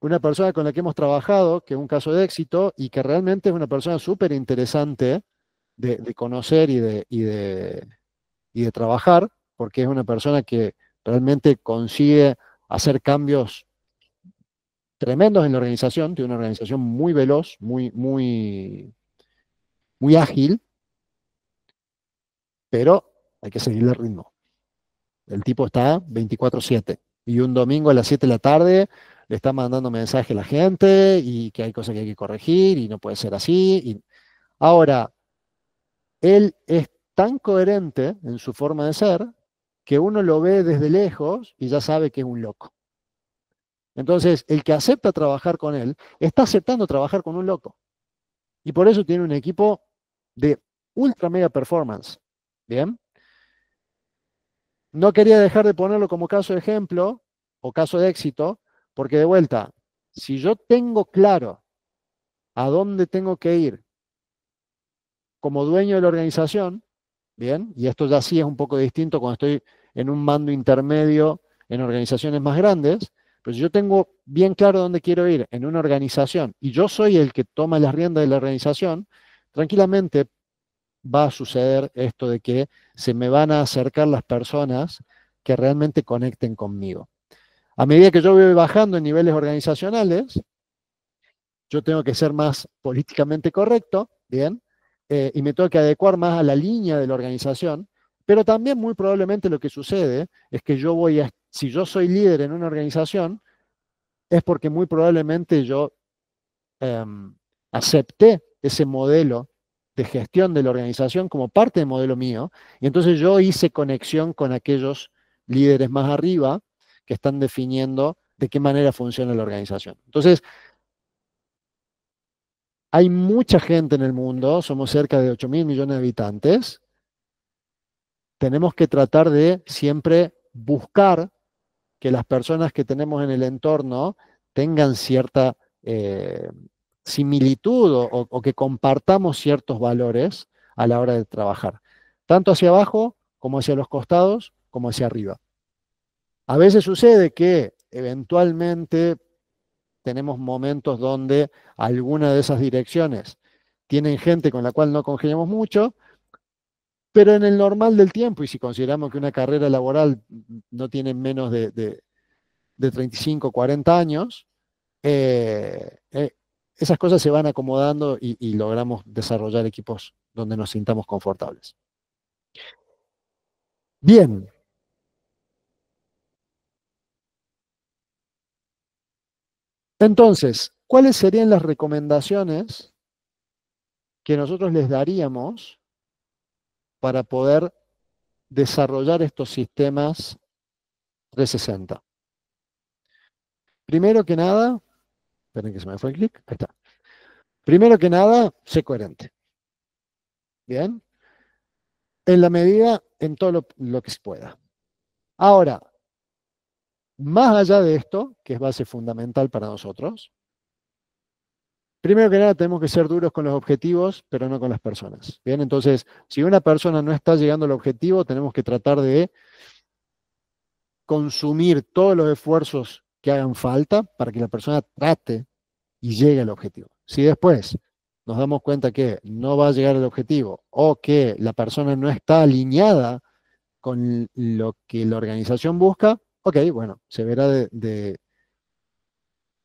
una persona con la que hemos trabajado, que es un caso de éxito y que realmente es una persona súper interesante de conocer y de trabajar, porque es una persona que realmente consigue hacer cambios tremendos en la organización, tiene una organización muy veloz, muy ágil, pero hay que seguirle el ritmo. El tipo está 24/7 y un domingo a las 7 de la tarde le está mandando mensaje a la gente y que hay cosas que hay que corregir y no puede ser así. Ahora, él es tan coherente en su forma de ser que uno lo ve desde lejos y ya sabe que es un loco. Entonces, el que acepta trabajar con él está aceptando trabajar con un loco. Y por eso tiene un equipo de ultra mega performance. Bien. No quería dejar de ponerlo como caso de ejemplo o caso de éxito, porque de vuelta, si yo tengo claro a dónde tengo que ir como dueño de la organización, bien, y esto ya sí es un poco distinto cuando estoy en un mando intermedio en organizaciones más grandes, pero si yo tengo bien claro dónde quiero ir en una organización y yo soy el que toma las riendas de la organización, tranquilamente va a suceder esto de que se me van a acercar las personas que realmente conecten conmigo. A medida que yo voy bajando en niveles organizacionales, yo tengo que ser más políticamente correcto, ¿bien? Y me tengo que adecuar más a la línea de la organización, pero también muy probablemente lo que sucede es que si yo soy líder en una organización, es porque muy probablemente yo eh, acepté ese modelo de gestión de la organización como parte del modelo mío, y entonces yo hice conexión con aquellos líderes más arriba que están definiendo de qué manera funciona la organización. Entonces, hay mucha gente en el mundo, somos cerca de 8.000 millones de habitantes, tenemos que tratar de siempre buscar que las personas que tenemos en el entorno tengan cierta eh, similitud o que compartamos ciertos valores a la hora de trabajar, tanto hacia abajo como hacia los costados, como hacia arriba. A veces sucede que eventualmente tenemos momentos donde alguna de esas direcciones tienen gente con la cual no congeniamos mucho, pero en el normal del tiempo, y si consideramos que una carrera laboral no tiene menos de 35, 40 años, esas cosas se van acomodando y logramos desarrollar equipos donde nos sintamos confortables. Bien, entonces, ¿cuáles serían las recomendaciones que nosotros les daríamos para poder desarrollar estos sistemas 360? Primero que nada, esperen que se me fue el clic, ahí está. Primero que nada, sé coherente. Bien. En la medida, en todo lo que se pueda. Ahora, más allá de esto, que es base fundamental para nosotros, primero que nada tenemos que ser duros con los objetivos, pero no con las personas. Bien, entonces, si una persona no está llegando al objetivo, tenemos que tratar de consumir todos los esfuerzos que hagan falta para que la persona trate y llegue al objetivo. Si después nos damos cuenta que no va a llegar al objetivo o que la persona no está alineada con lo que la organización busca, ok, bueno, se verá de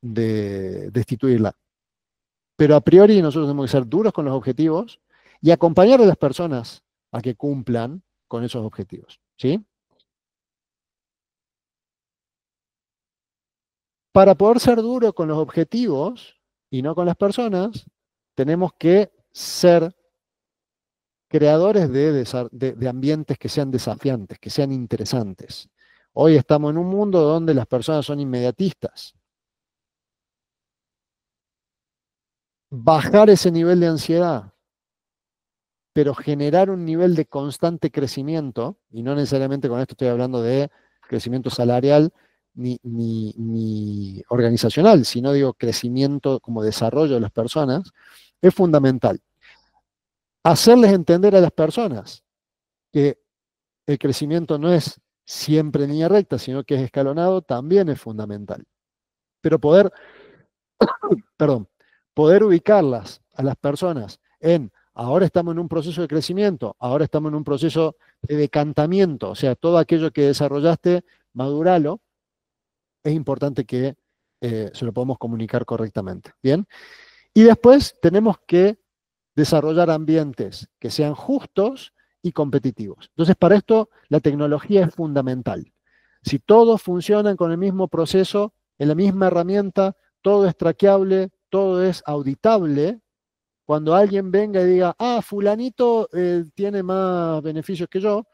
destituirla. Pero a priori nosotros tenemos que ser duros con los objetivos y acompañar a las personas a que cumplan con esos objetivos, ¿sí? Para poder ser duro con los objetivos y no con las personas, tenemos que ser creadores de ambientes que sean desafiantes, que sean interesantes. Hoy estamos en un mundo donde las personas son inmediatistas. Bajar ese nivel de ansiedad, pero generar un nivel de constante crecimiento, y no necesariamente con esto estoy hablando de crecimiento salarial ni organizacional, sino digo crecimiento como desarrollo de las personas, es fundamental. Hacerles entender a las personas que el crecimiento no es siempre en línea recta, sino que es escalonado, también es fundamental. Pero poder ubicarlas a las personas en ahora estamos en un proceso de crecimiento, ahora estamos en un proceso de decantamiento, o sea, todo aquello que desarrollaste, maduralo, es importante que se lo podamos comunicar correctamente. ¿Bien? Y después tenemos que desarrollar ambientes que sean justos y competitivos. Entonces, para esto la tecnología es fundamental. Si todos funcionan con el mismo proceso, en la misma herramienta, todo es traqueable, todo es auditable, cuando alguien venga y diga, ah, fulanito tiene más beneficios que yo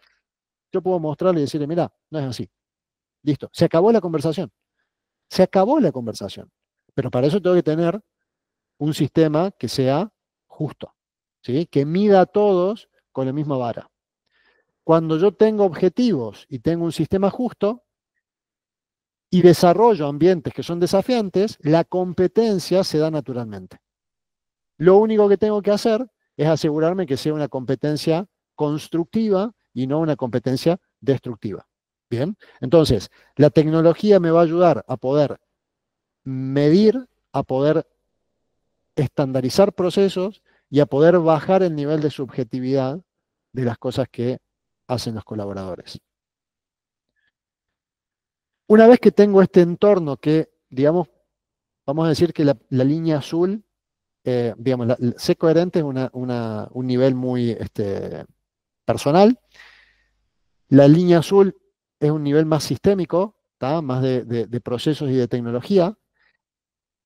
puedo mostrarle y decirle, mira, no es así. Listo, se acabó la conversación. Se acabó la conversación. Pero para eso tengo que tener un sistema que sea justo, ¿sí? Que mida a todos con la misma vara. Cuando yo tengo objetivos y tengo un sistema justo y desarrollo ambientes que son desafiantes, la competencia se da naturalmente. Lo único que tengo que hacer es asegurarme que sea una competencia constructiva y no una competencia destructiva. Bien, entonces, la tecnología me va a ayudar a poder medir, a poder estandarizar procesos y a poder bajar el nivel de subjetividad de las cosas que hacen los colaboradores. Una vez que tengo este entorno que, digamos, vamos a decir que la línea azul, digamos, ser coherente es un nivel muy personal. La línea azul es un nivel más sistémico, ¿tá? Más de procesos y de tecnología.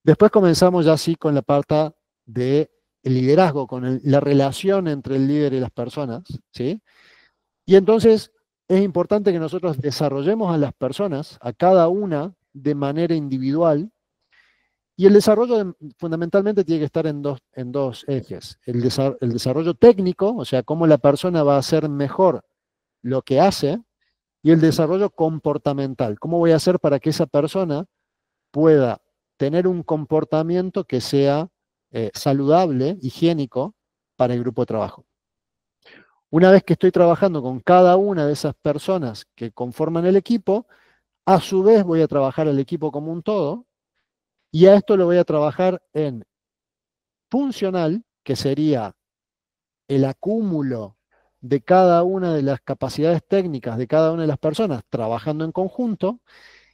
Después comenzamos ya así con la parte de liderazgo, con la relación entre el líder y las personas, ¿sí? Y entonces es importante que nosotros desarrollemos a las personas, a cada una de manera individual, y el desarrollo fundamentalmente tiene que estar en dos ejes. El desarrollo técnico, o sea, cómo la persona va a hacer mejor lo que hace, y el desarrollo comportamental, cómo voy a hacer para que esa persona pueda tener un comportamiento que sea saludable, higiénico para el grupo de trabajo. Una vez que estoy trabajando con cada una de esas personas que conforman el equipo, a su vez voy a trabajar el equipo como un todo, y a esto lo voy a trabajar en funcional, que sería el acúmulo de cada una de las capacidades técnicas de cada una de las personas trabajando en conjunto,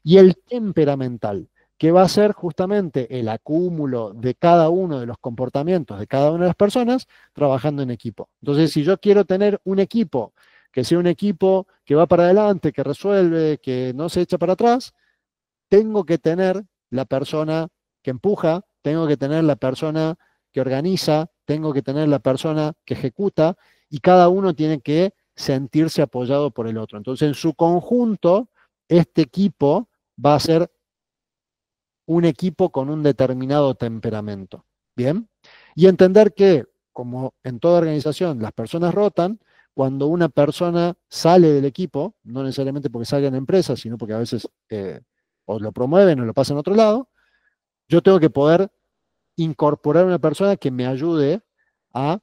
y el temperamental, que va a ser justamente el acúmulo de cada uno de los comportamientos de cada una de las personas trabajando en equipo. Entonces, si yo quiero tener un equipo que sea un equipo que va para adelante, que resuelve, que no se echa para atrás, tengo que tener la persona que empuja, tengo que tener la persona que organiza, tengo que tener la persona que ejecuta, y cada uno tiene que sentirse apoyado por el otro. Entonces, en su conjunto, este equipo va a ser un equipo con un determinado temperamento. ¿Bien? Y entender que, como en toda organización, las personas rotan, cuando una persona sale del equipo, no necesariamente porque salga en la empresa, sino porque a veces o lo promueven o lo pasan a otro lado, yo tengo que poder incorporar una persona que me ayude a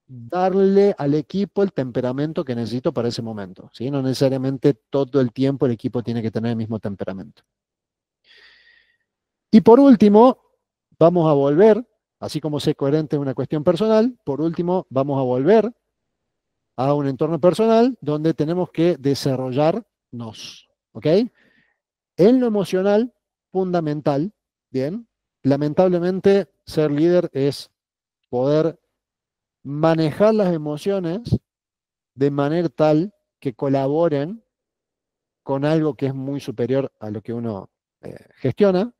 darle al equipo el temperamento que necesito para ese momento, ¿sí? No necesariamente todo el tiempo el equipo tiene que tener el mismo temperamento. Y por último, vamos a volver, así como ser coherente es una cuestión personal, por último, vamos a volver a un entorno personal donde tenemos que desarrollarnos, ¿ok? En lo emocional, fundamental, ¿bien? Lamentablemente, ser líder es poder manejar las emociones de manera tal que colaboren con algo que es muy superior a lo que uno gestiona.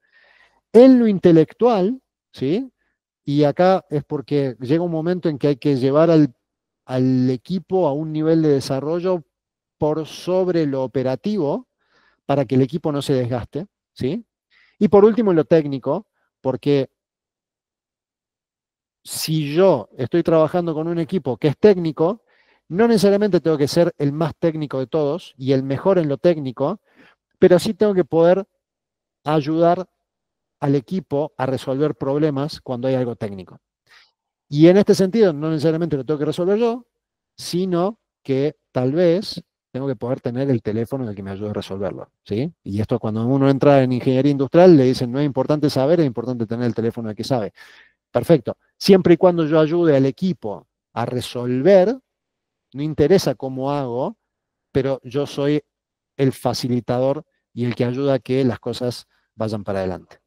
En lo intelectual, ¿sí? Y acá es porque llega un momento en que hay que llevar al equipo a un nivel de desarrollo por sobre lo operativo para que el equipo no se desgaste, ¿sí? Y por último, en lo técnico, porque si yo estoy trabajando con un equipo que es técnico, no necesariamente tengo que ser el más técnico de todos y el mejor en lo técnico, pero sí tengo que poder ayudar al equipo a resolver problemas cuando hay algo técnico. Y en este sentido, no necesariamente lo tengo que resolver yo, sino que tal vez tengo que poder tener el teléfono en el que me ayude a resolverlo, ¿sí? Y esto cuando uno entra en ingeniería industrial le dicen, no es importante saber, es importante tener el teléfono en el que sabe. Perfecto. Siempre y cuando yo ayude al equipo a resolver, no interesa cómo hago, pero yo soy el facilitador y el que ayuda a que las cosas vayan para adelante.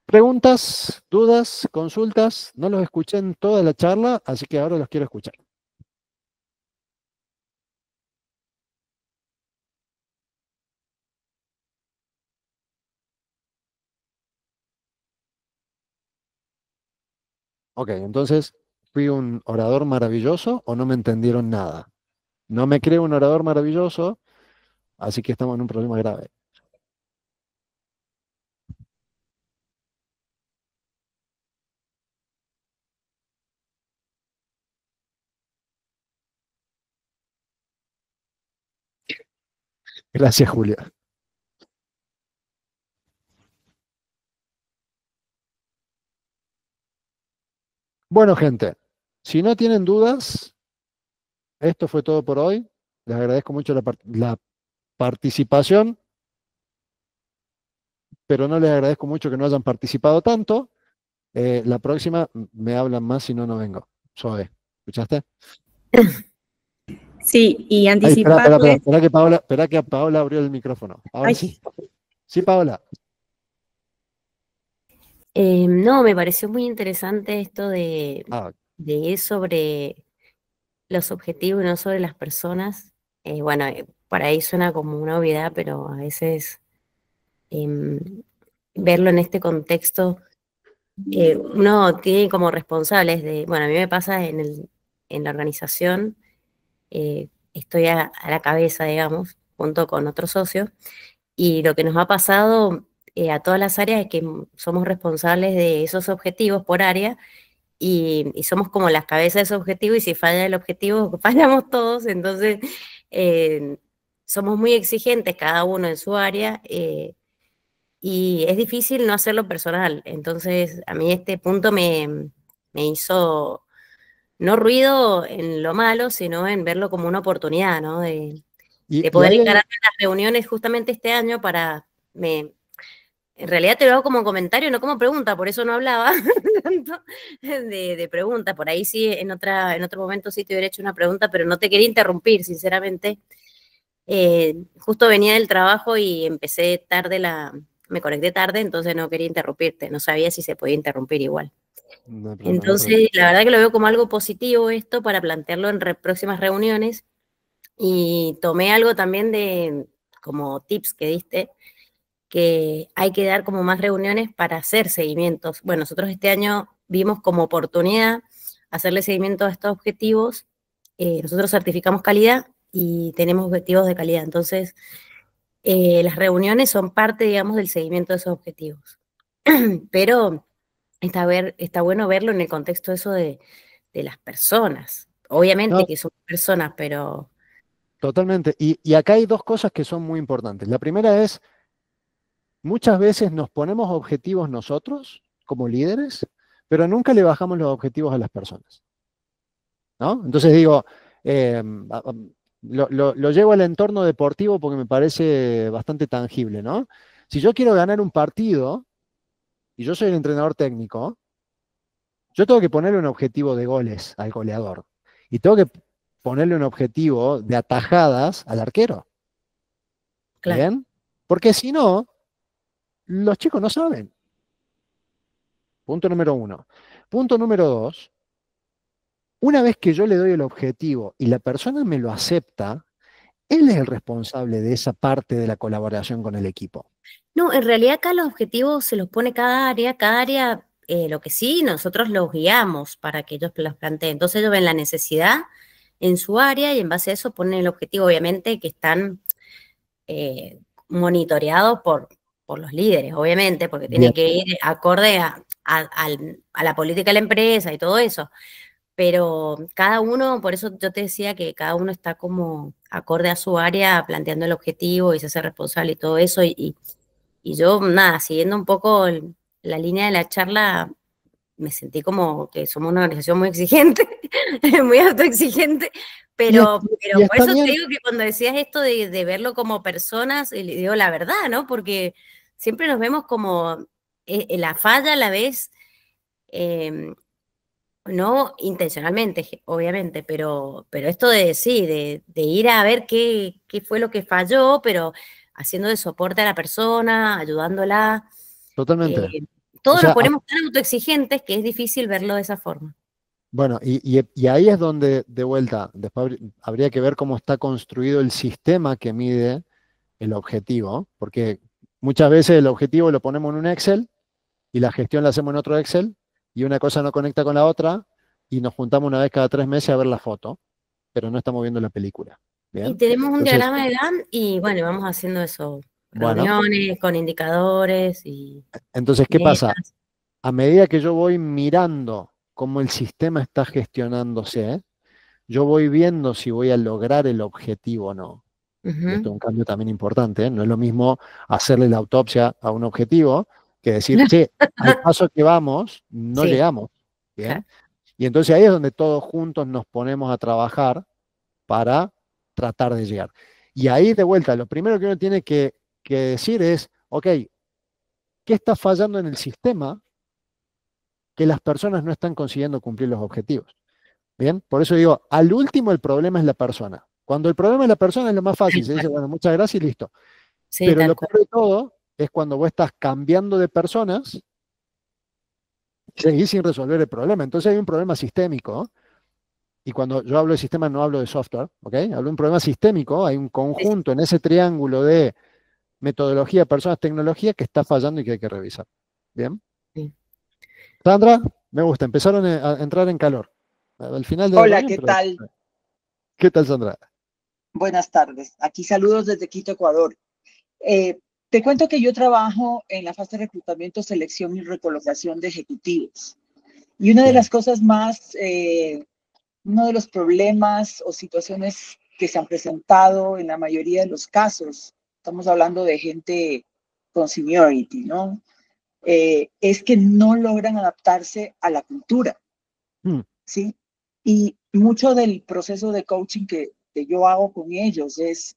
Preguntas, dudas, consultas, no los escuché en toda la charla, así que ahora los quiero escuchar. Ok, entonces, ¿fui un orador maravilloso o no me entendieron nada? No me creo un orador maravilloso, así que estamos en un problema grave. Gracias, Julia. Bueno, gente, si no tienen dudas, esto fue todo por hoy. Les agradezco mucho la participación, pero no les agradezco mucho que no hayan participado tanto. La próxima me hablan más, si no, no vengo. Zoe, ¿escuchaste? Sí, y Ay, anticiparles. espera que Paola abrió el micrófono. Ahora Ay, sí. Sí, Paola. no, me pareció muy interesante esto Ah, de ir sobre los objetivos y no sobre las personas. Bueno, por ahí suena como una obviedad, pero a veces em, verlo en este contexto, uno tiene como responsables de, bueno, a mí me pasa en la organización, estoy a la cabeza, digamos, junto con otros socios. Y lo que nos ha pasado a todas las áreas es que somos responsables de esos objetivos por área y somos como las cabezas de ese objetivo y si falla el objetivo, fallamos todos. Entonces, eh, somos muy exigentes cada uno en su área y es difícil no hacerlo personal. Entonces, a mí este punto me hizo no ruido en lo malo, sino en verlo como una oportunidad, ¿no? De y poder ahí hay, encarar las reuniones justamente este año en realidad te lo hago como comentario, no como pregunta, por eso no hablaba tanto de preguntas. Por ahí sí, en otro momento sí te hubiera hecho una pregunta, pero no te quería interrumpir, sinceramente. Justo venía del trabajo y empecé tarde me conecté tarde, entonces no quería interrumpirte, no sabía si se podía interrumpir igual. no hay problema, no hay problema. Entonces, la verdad que lo veo como algo positivo esto para plantearlo en próximas reuniones y tomé algo también de como tips que diste, que hay que dar como más reuniones para hacer seguimientos. Bueno, nosotros este año vimos como oportunidad hacerle seguimiento a estos objetivos. Nosotros certificamos calidad y tenemos objetivos de calidad. Entonces, las reuniones son parte, digamos, del seguimiento de esos objetivos. Pero está bueno verlo en el contexto eso de las personas. Obviamente No, que son personas, pero totalmente. Y acá hay dos cosas que son muy importantes. La primera es, muchas veces nos ponemos objetivos nosotros como líderes, pero nunca le bajamos los objetivos a las personas, ¿no? Entonces digo, eh, lo llevo al entorno deportivo porque me parece bastante tangible, ¿no? Si yo quiero ganar un partido y yo soy el entrenador técnico, yo tengo que ponerle un objetivo de goles al goleador y tengo que ponerle un objetivo de atajadas al arquero. claro. ¿Bien? Porque si no, los chicos no saben. Punto número uno. Punto número dos, una vez que yo le doy el objetivo y la persona me lo acepta, él es el responsable de esa parte de la colaboración con el equipo. No, en realidad acá los objetivos se los pone cada área, lo que sí, nosotros los guiamos para que ellos los planteen. Entonces ellos ven la necesidad en su área y en base a eso ponen el objetivo, obviamente, que están monitoreados por los líderes, obviamente, porque Bien, tiene que ir acorde a la política de la empresa y todo eso. Pero cada uno, por eso yo te decía que cada uno está como acorde a su área, planteando el objetivo y se hace responsable y todo eso. Y yo, nada, siguiendo un poco la línea de la charla, me sentí como que somos una organización muy exigente, muy autoexigente, y, es- pero y por está eso te bien, digo que cuando decías esto de verlo como personas, le digo la verdad, ¿no? Porque siempre nos vemos como la falla a la vez, eh, no intencionalmente, obviamente, pero esto de sí, de ir a ver qué fue lo que falló, pero haciendo de soporte a la persona, ayudándola. totalmente. eh, O Todos nos sea, ponemos tan autoexigentes que es difícil verlo de esa forma. bueno, y ahí es donde, de vuelta, después habría que ver cómo está construido el sistema que mide el objetivo, porque muchas veces el objetivo lo ponemos en un Excel y la gestión la hacemos en otro Excel y una cosa no conecta con la otra y nos juntamos una vez cada 3 meses a ver la foto, pero no estamos viendo la película. Y ¿Bien? tenemos un Entonces, diagrama de Gantt y bueno, vamos haciendo eso, bueno, reuniones con indicadores y entonces, ¿qué pasa? metas. A medida que yo voy mirando cómo el sistema está gestionándose, yo voy viendo si voy a lograr el objetivo o no. Y esto es Ujú. un cambio también importante, ¿eh? No es lo mismo hacerle la autopsia a un objetivo que decir, che, al paso que vamos, no Sí, llegamos. claro. ¿Bien? Y entonces ahí es donde todos juntos nos ponemos a trabajar para tratar de llegar. Y ahí de vuelta, lo primero que uno tiene que decir es, ok, ¿qué está fallando en el sistema que las personas no están consiguiendo cumplir los objetivos? Bien, por eso digo, al último el problema es la persona. Cuando el problema es la persona es lo más fácil, Tal se dice, cual. bueno, muchas gracias y listo. Sí, Pero tal lo cual. peor de todo es cuando vos estás cambiando de personas y seguís sin resolver el problema. Entonces hay un problema sistémico. Y cuando yo hablo de sistema no hablo de software, ¿ok? Hablo de un problema sistémico, hay un Sí, sí, conjunto en ese triángulo de metodología, personas, tecnología que está fallando y que hay que revisar. Bien. sí. Sandra, me gusta, empezaron a entrar en calor. Al final de Hola, reunión, ¿qué pero tal? ¿qué tal, Sandra? Buenas tardes. Aquí saludos desde Quito, Ecuador. Eh, Te cuento que yo trabajo en la fase de reclutamiento, selección y recolocación de ejecutivos. Y una de Bien. las cosas más, uno de los problemas o situaciones que se han presentado en la mayoría de los casos, estamos hablando de gente con seniority, ¿no? Es que no logran adaptarse a la cultura. Mm, ¿Sí? Y mucho del proceso de coaching que yo hago con ellos es,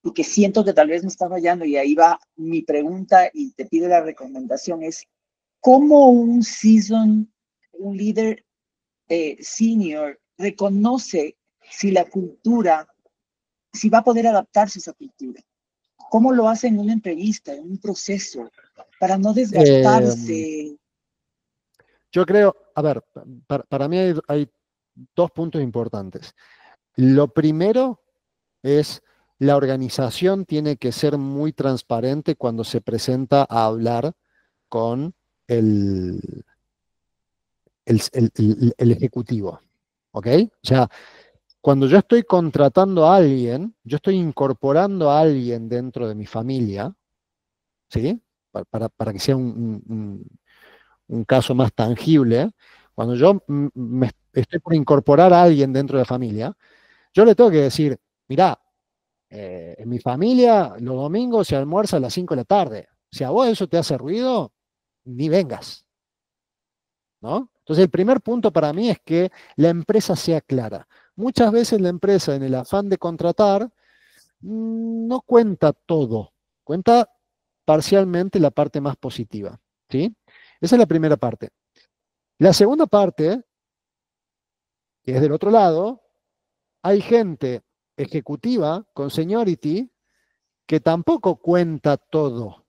y que siento que tal vez me está fallando, y ahí va mi pregunta y te pido la recomendación, es cómo un líder senior reconoce si la cultura, si va a poder adaptarse a esa cultura. ¿Cómo lo hace en una entrevista, en un proceso, para no eh, desgastarse? yo creo, a ver, para mí hay dos puntos importantes. Lo primero es la organización tiene que ser muy transparente cuando se presenta a hablar con el, el ejecutivo, ¿ok? O sea, cuando yo estoy contratando a alguien, yo estoy incorporando a alguien dentro de mi familia, ¿sí? Para que sea un caso más tangible, cuando yo me estoy por incorporar a alguien dentro de la familia, yo le tengo que decir, mirá, en mi familia los domingos se almuerza a las 5 de la tarde. Si a vos eso te hace ruido, ni vengas, ¿no? Entonces el primer punto para mí es que la empresa sea clara. Muchas veces la empresa, en el afán de contratar, no cuenta todo, cuenta parcialmente la parte más positiva, ¿sí? Esa es la primera parte. La segunda parte, que es del otro lado, hay gente ejecutiva con seniority que tampoco cuenta todo,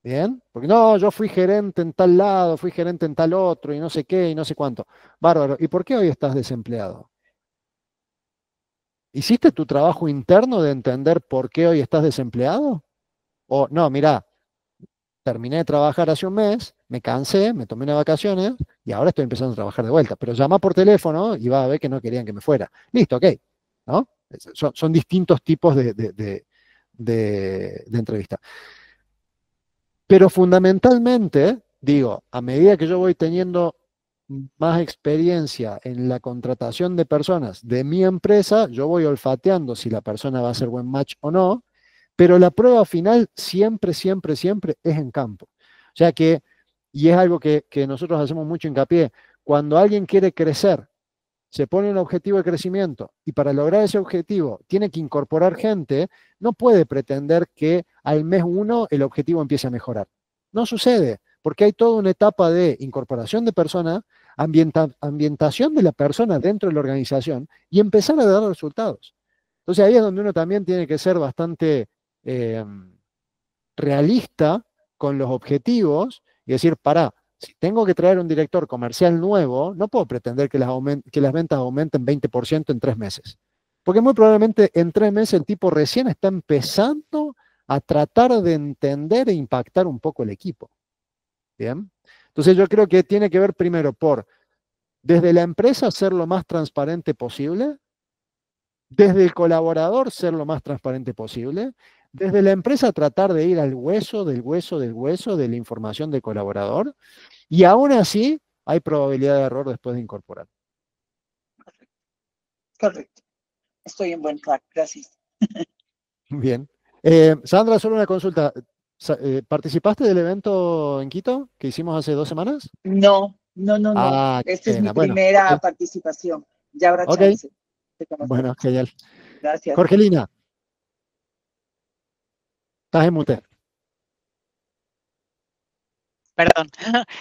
¿bien? Porque no, yo fui gerente en tal lado, fui gerente en tal otro, y no sé qué, y no sé cuánto. Bárbaro. ¿Y por qué hoy estás desempleado? ¿Hiciste tu trabajo interno de entender por qué hoy estás desempleado? O no, mira, terminé de trabajar hace un mes, me cansé, me tomé unas vacaciones y ahora estoy empezando a trabajar de vuelta. Pero llama por teléfono y va a ver que no querían que me fuera. Listo, ok. ¿No? Son distintos tipos de entrevista. Pero fundamentalmente, digo, a medida que yo voy teniendo más experiencia en la contratación de personas de mi empresa, yo voy olfateando si la persona va a ser buen match o no, pero la prueba final siempre, siempre, siempre es en campo. O sea que, y es algo que nosotros hacemos mucho hincapié, cuando alguien quiere crecer, se pone un objetivo de crecimiento y para lograr ese objetivo tiene que incorporar gente, no puede pretender que al mes 1 el objetivo empiece a mejorar. No sucede, porque hay toda una etapa de incorporación de personas, ambientación de la persona dentro de la organización y empezar a dar resultados. Entonces ahí es donde uno también tiene que ser bastante eh, realista con los objetivos y decir, pará, si tengo que traer un director comercial nuevo, no puedo pretender que las ventas aumenten 20% en 3 meses. Porque muy probablemente en 3 meses el tipo recién está empezando a tratar de entender e impactar un poco el equipo. ¿Bien? Entonces yo creo que tiene que ver primero por, desde la empresa, ser lo más transparente posible, desde el colaborador, ser lo más transparente posible, desde la empresa, tratar de ir al hueso, del hueso, del hueso, de la información del colaborador, y aún así hay probabilidad de error después de incorporar. Correcto. Estoy en buen track, gracias. Bien. Sandra, solo una consulta. ¿Participaste del evento en Quito que hicimos hace 2 semanas? No. Ah, qué Esta es mi pena. Bueno, primera ok. participación. Ya habrá Ok. chance de conocer. Bueno, genial. Gracias. Jorgelina, estás en mute. Perdón.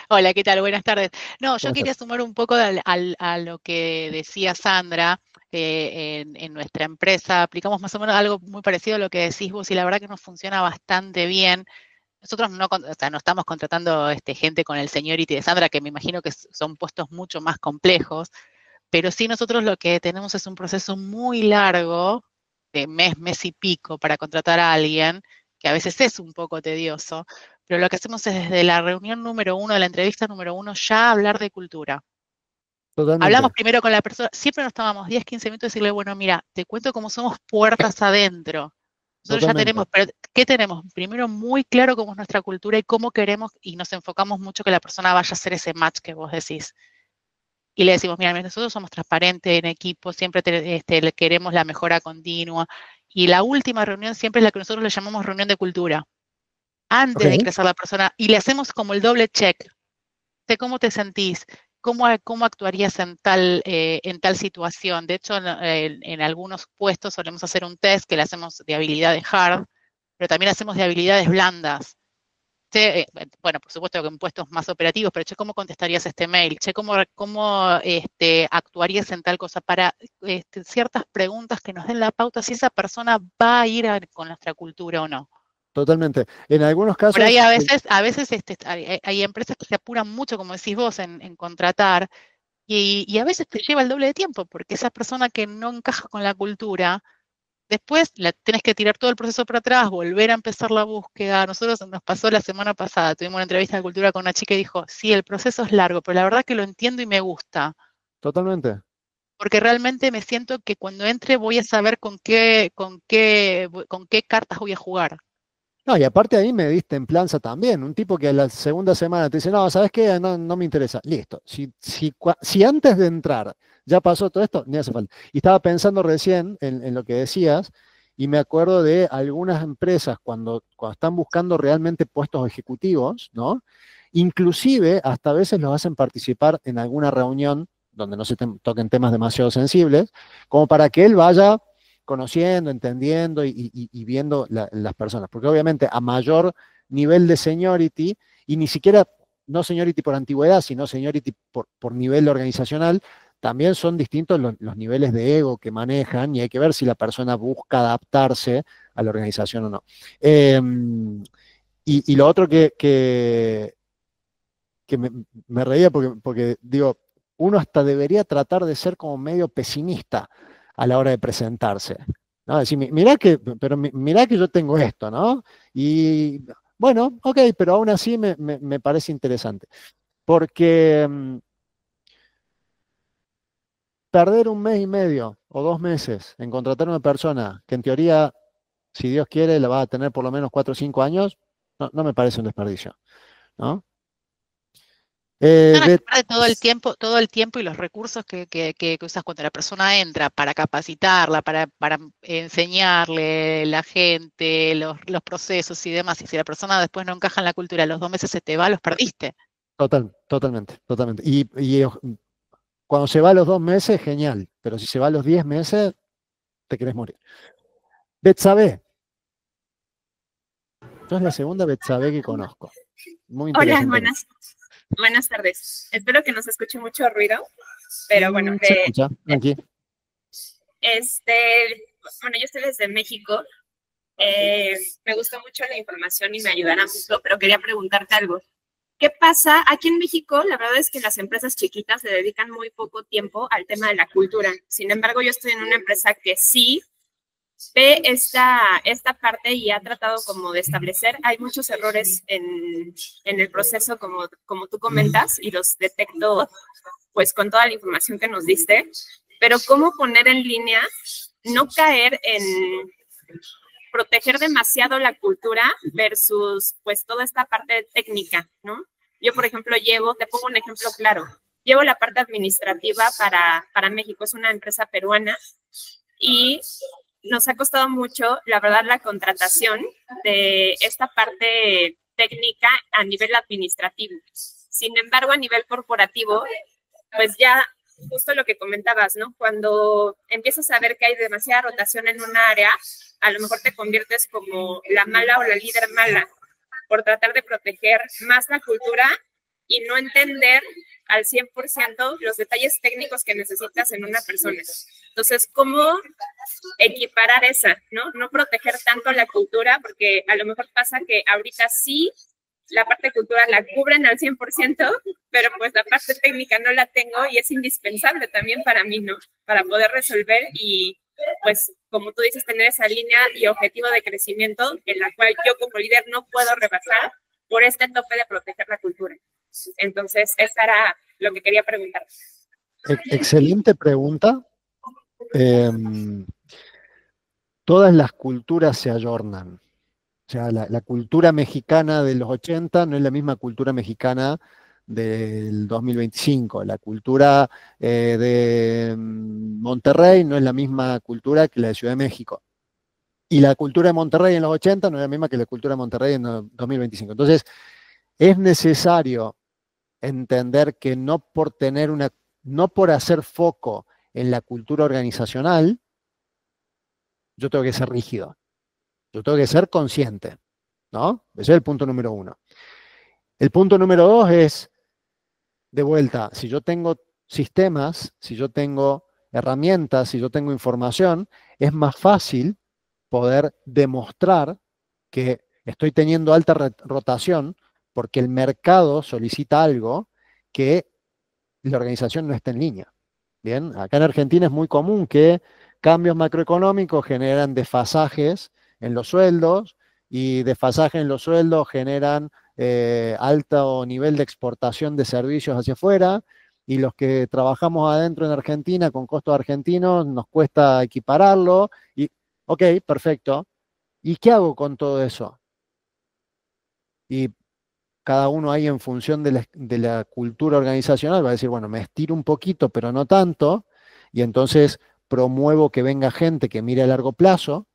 Hola, ¿qué tal? Buenas tardes. No, yo ¿Cómo quería estás? sumar un poco a lo que decía Sandra. En nuestra empresa aplicamos más o menos algo muy parecido a lo que decís vos y la verdad que nos funciona bastante bien. Nosotros no estamos contratando gente con el seniority de Sandra, que me imagino que son puestos mucho más complejos, pero sí nosotros lo que tenemos es un proceso muy largo, de mes y pico, para contratar a alguien, que a veces es un poco tedioso, pero lo que hacemos es desde la reunión número 1, de la entrevista número 1, ya hablar de cultura. Totalmente. Hablamos primero con la persona, siempre nos tomamos 10, 15 minutos y decirle, bueno, mira, te cuento cómo somos puertas adentro. Nosotros ya tenemos, pero ¿qué tenemos? Primero muy claro cómo es nuestra cultura y cómo queremos, y nos enfocamos mucho que la persona vaya a hacer ese match que vos decís. Y le decimos, mira, nosotros somos transparentes en equipo, siempre le queremos la mejora continua. Y la última reunión siempre es la que nosotros le llamamos reunión de cultura. Antes de ingresar la persona, y le hacemos como el doble check de cómo te sentís, cómo actuarías en tal situación. De hecho, en algunos puestos solemos hacer un test que le hacemos de habilidades hard, pero también hacemos de habilidades blandas. Bueno, por supuesto que en puestos más operativos, pero che, ¿cómo contestarías este mail? Che, ¿cómo actuarías en tal cosa? Para ciertas preguntas que nos den la pauta si esa persona va a ir con nuestra cultura o no. Totalmente. En algunos casos... Por ahí a veces hay empresas que se apuran mucho, como decís vos, en contratar, y a veces te lleva el doble de tiempo, porque esa persona que no encaja con la cultura, Después tenés que tirar todo el proceso para atrás, volver a empezar la búsqueda. Nosotros nos pasó la semana pasada, tuvimos una entrevista de cultura con una chica y dijo, sí, el proceso es largo, pero la verdad que lo entiendo y me gusta. Totalmente. Porque realmente me siento que cuando entre voy a saber con qué cartas voy a jugar. No, y aparte ahí me diste en planza también. Un tipo que a la segunda semana te dice, no, ¿sabes qué? No me interesa. Listo. Si antes de entrar ya pasó todo esto, ni hace falta. Y estaba pensando recién en lo que decías, y me acuerdo de algunas empresas cuando están buscando realmente puestos ejecutivos, ¿no? Inclusive hasta a veces los hacen participar en alguna reunión donde no se toquen temas demasiado sensibles, como para que él vaya conociendo, entendiendo y viendo las personas. Porque obviamente a mayor nivel de seniority, y ni siquiera, no seniority por antigüedad, sino seniority por nivel organizacional, también son distintos los niveles de ego que manejan y hay que ver si la persona busca adaptarse a la organización o no. Y lo otro que me reía porque digo, uno hasta debería tratar de ser como medio pesimista a la hora de presentarse, ¿no? Decir, mirá que yo tengo esto, ¿no? Y bueno, ok, pero aún así me parece interesante. Porque perder un mes y medio o 2 meses en contratar a una persona que en teoría, si Dios quiere, la va a tener por lo menos 4 o 5 años, no me parece un desperdicio, ¿no? Aparte todo el tiempo y los recursos que usas cuando la persona entra para capacitarla, para enseñarle la gente, los procesos y demás, y si la persona después no encaja en la cultura, los 2 meses se te va, los perdiste. Totalmente. Y cuando se va a los 2 meses, genial, pero si se va a los 10 meses, te querés morir. Betsabé. Esta es la segunda Betsabé que conozco. Muy interesante. Hola, buenas tardes. Espero que no se escuche mucho ruido, pero bueno. Se escucha, aquí. Bueno, yo estoy desde México. Me gustó mucho la información y me ayudará mucho, pero quería preguntarte algo. ¿Qué pasa? Aquí en México, la verdad es que las empresas chiquitas se dedican muy poco tiempo al tema de la cultura. Sin embargo, yo estoy en una empresa que sí ve esta parte y ha tratado como de establecer. Hay muchos errores en el proceso, como tú comentas, y los detecto pues con toda la información que nos diste, pero cómo poner en línea, no caer en proteger demasiado la cultura versus pues toda esta parte técnica, ¿no? Yo, por ejemplo, te pongo un ejemplo claro, llevo la parte administrativa para México, es una empresa peruana y nos ha costado mucho, la verdad, la contratación de esta parte técnica a nivel administrativo. Sin embargo, a nivel corporativo, pues ya justo lo que comentabas, ¿no? Cuando empiezas a ver que hay demasiada rotación en un área, a lo mejor te conviertes como la mala o la líder mala por tratar de proteger más la cultura y no entender al 100% los detalles técnicos que necesitas en una persona. Entonces, ¿cómo equiparar esa, ¿no? No proteger tanto la cultura, porque a lo mejor pasa que ahorita sí la parte cultural la cubren al 100%, pero pues la parte técnica no la tengo y es indispensable también para mí, ¿no? Para poder resolver y pues, como tú dices, tener esa línea y objetivo de crecimiento en la cual yo como líder no puedo rebasar por este tope de proteger la cultura. Entonces, esa era lo que quería preguntar. Excelente pregunta. Todas las culturas se ayornan. O sea, la cultura mexicana de los 80 no es la misma cultura mexicana del 2025. La cultura de Monterrey no es la misma cultura que la de Ciudad de México. Y la cultura de Monterrey en los 80 no es la misma que la cultura de Monterrey en 2025. Entonces, es necesario entender que no por hacer foco en la cultura organizacional, yo tengo que ser rígido. Yo tengo que ser consciente, ¿no? Ese es el punto número 1. El punto número 2 es, de vuelta, si yo tengo sistemas, si yo tengo herramientas, si yo tengo información, es más fácil poder demostrar que estoy teniendo alta rotación porque el mercado solicita algo que la organización no está en línea. Bien, acá en Argentina es muy común que cambios macroeconómicos generan desfasajes en los sueldos, y desfasajes en los sueldos generan alto nivel de exportación de servicios hacia afuera, y los que trabajamos adentro en Argentina con costos argentinos nos cuesta equipararlo, y ok, perfecto. ¿Y qué hago con todo eso? Y cada uno ahí en función de la cultura organizacional va a decir, bueno, me estiro un poquito, pero no tanto, y entonces promuevo que venga gente que mire a largo plazo,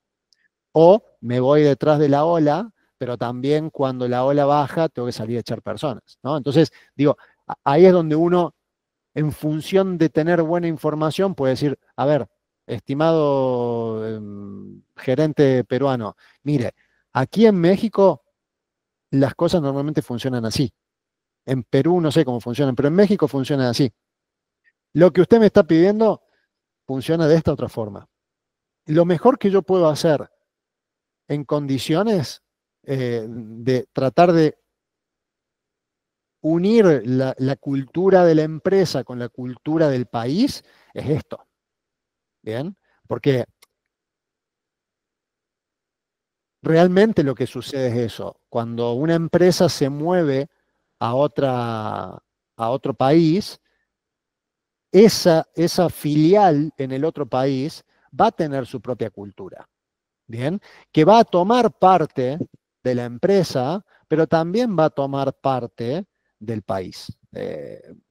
o me voy detrás de la ola, pero también cuando la ola baja tengo que salir a echar personas, ¿no? Entonces, digo, ahí es donde uno, en función de tener buena información, puede decir, a ver, estimado gerente peruano, mire, aquí en México las cosas normalmente funcionan así. En Perú no sé cómo funcionan, pero en México funcionan así. Lo que usted me está pidiendo funciona de esta otra forma. Lo mejor que yo puedo hacer en condiciones de tratar de unir la cultura de la empresa con la cultura del país es esto. ¿Bien? Porque realmente lo que sucede es eso. Cuando una empresa se mueve a otro país, esa filial en el otro país va a tener su propia cultura, ¿bien? Que va a tomar parte de la empresa, pero también va a tomar parte del país.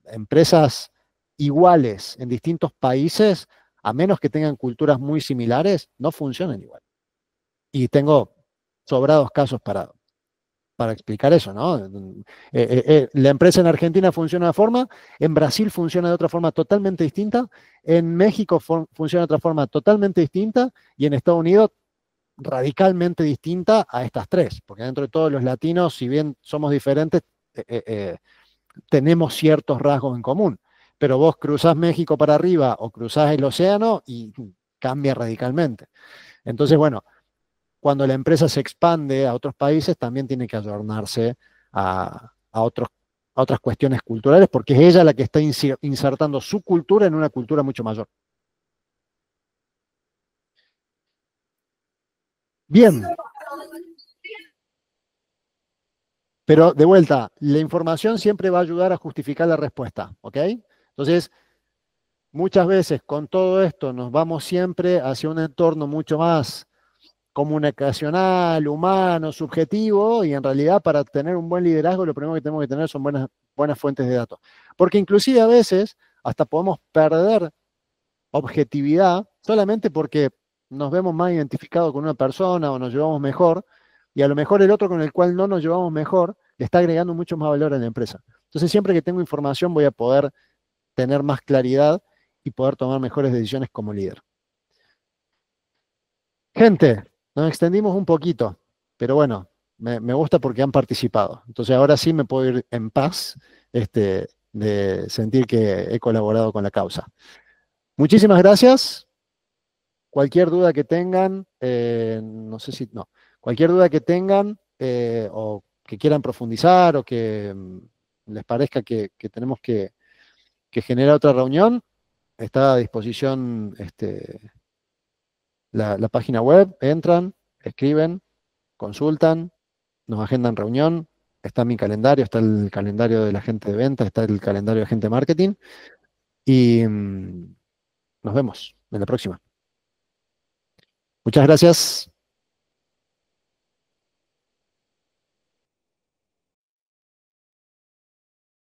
Empresas iguales en distintos países, a menos que tengan culturas muy similares, no funcionan igual. Y tengo sobrados casos para explicar eso, ¿no? La empresa en Argentina funciona de una forma, en Brasil funciona de otra forma totalmente distinta, en México funciona de otra forma totalmente distinta, y en Estados Unidos radicalmente distinta a estas tres, porque dentro de todos los latinos, si bien somos diferentes, tenemos ciertos rasgos en común. Pero vos cruzás México para arriba o cruzás el océano y cambia radicalmente. Entonces, bueno, cuando la empresa se expande a otros países, también tiene que ayornarse a otras cuestiones culturales, porque es ella la que está insertando su cultura en una cultura mucho mayor. Bien. Pero de vuelta, la información siempre va a ayudar a justificar la respuesta, ¿ok? Entonces, muchas veces con todo esto nos vamos siempre hacia un entorno mucho más comunicacional, humano, subjetivo, y en realidad para tener un buen liderazgo lo primero que tenemos que tener son buenas fuentes de datos. Porque inclusive a veces hasta podemos perder objetividad solamente porque nos vemos más identificados con una persona o nos llevamos mejor, y a lo mejor el otro con el cual no nos llevamos mejor le está agregando mucho más valor a la empresa. Entonces siempre que tengo información voy a poder tener más claridad y poder tomar mejores decisiones como líder. Gente, nos extendimos un poquito, pero bueno, me gusta porque han participado. Entonces ahora sí me puedo ir en paz de sentir que he colaborado con la causa. Muchísimas gracias. Cualquier duda que tengan, no sé si, no, cualquier duda que tengan o que quieran profundizar o que les parezca que tenemos que generar otra reunión, está a disposición la página web, entran, escriben, consultan, nos agendan reunión, está mi calendario, está el calendario de la gente de ventas, está el calendario de gente de marketing, y nos vemos en la próxima. Muchas gracias.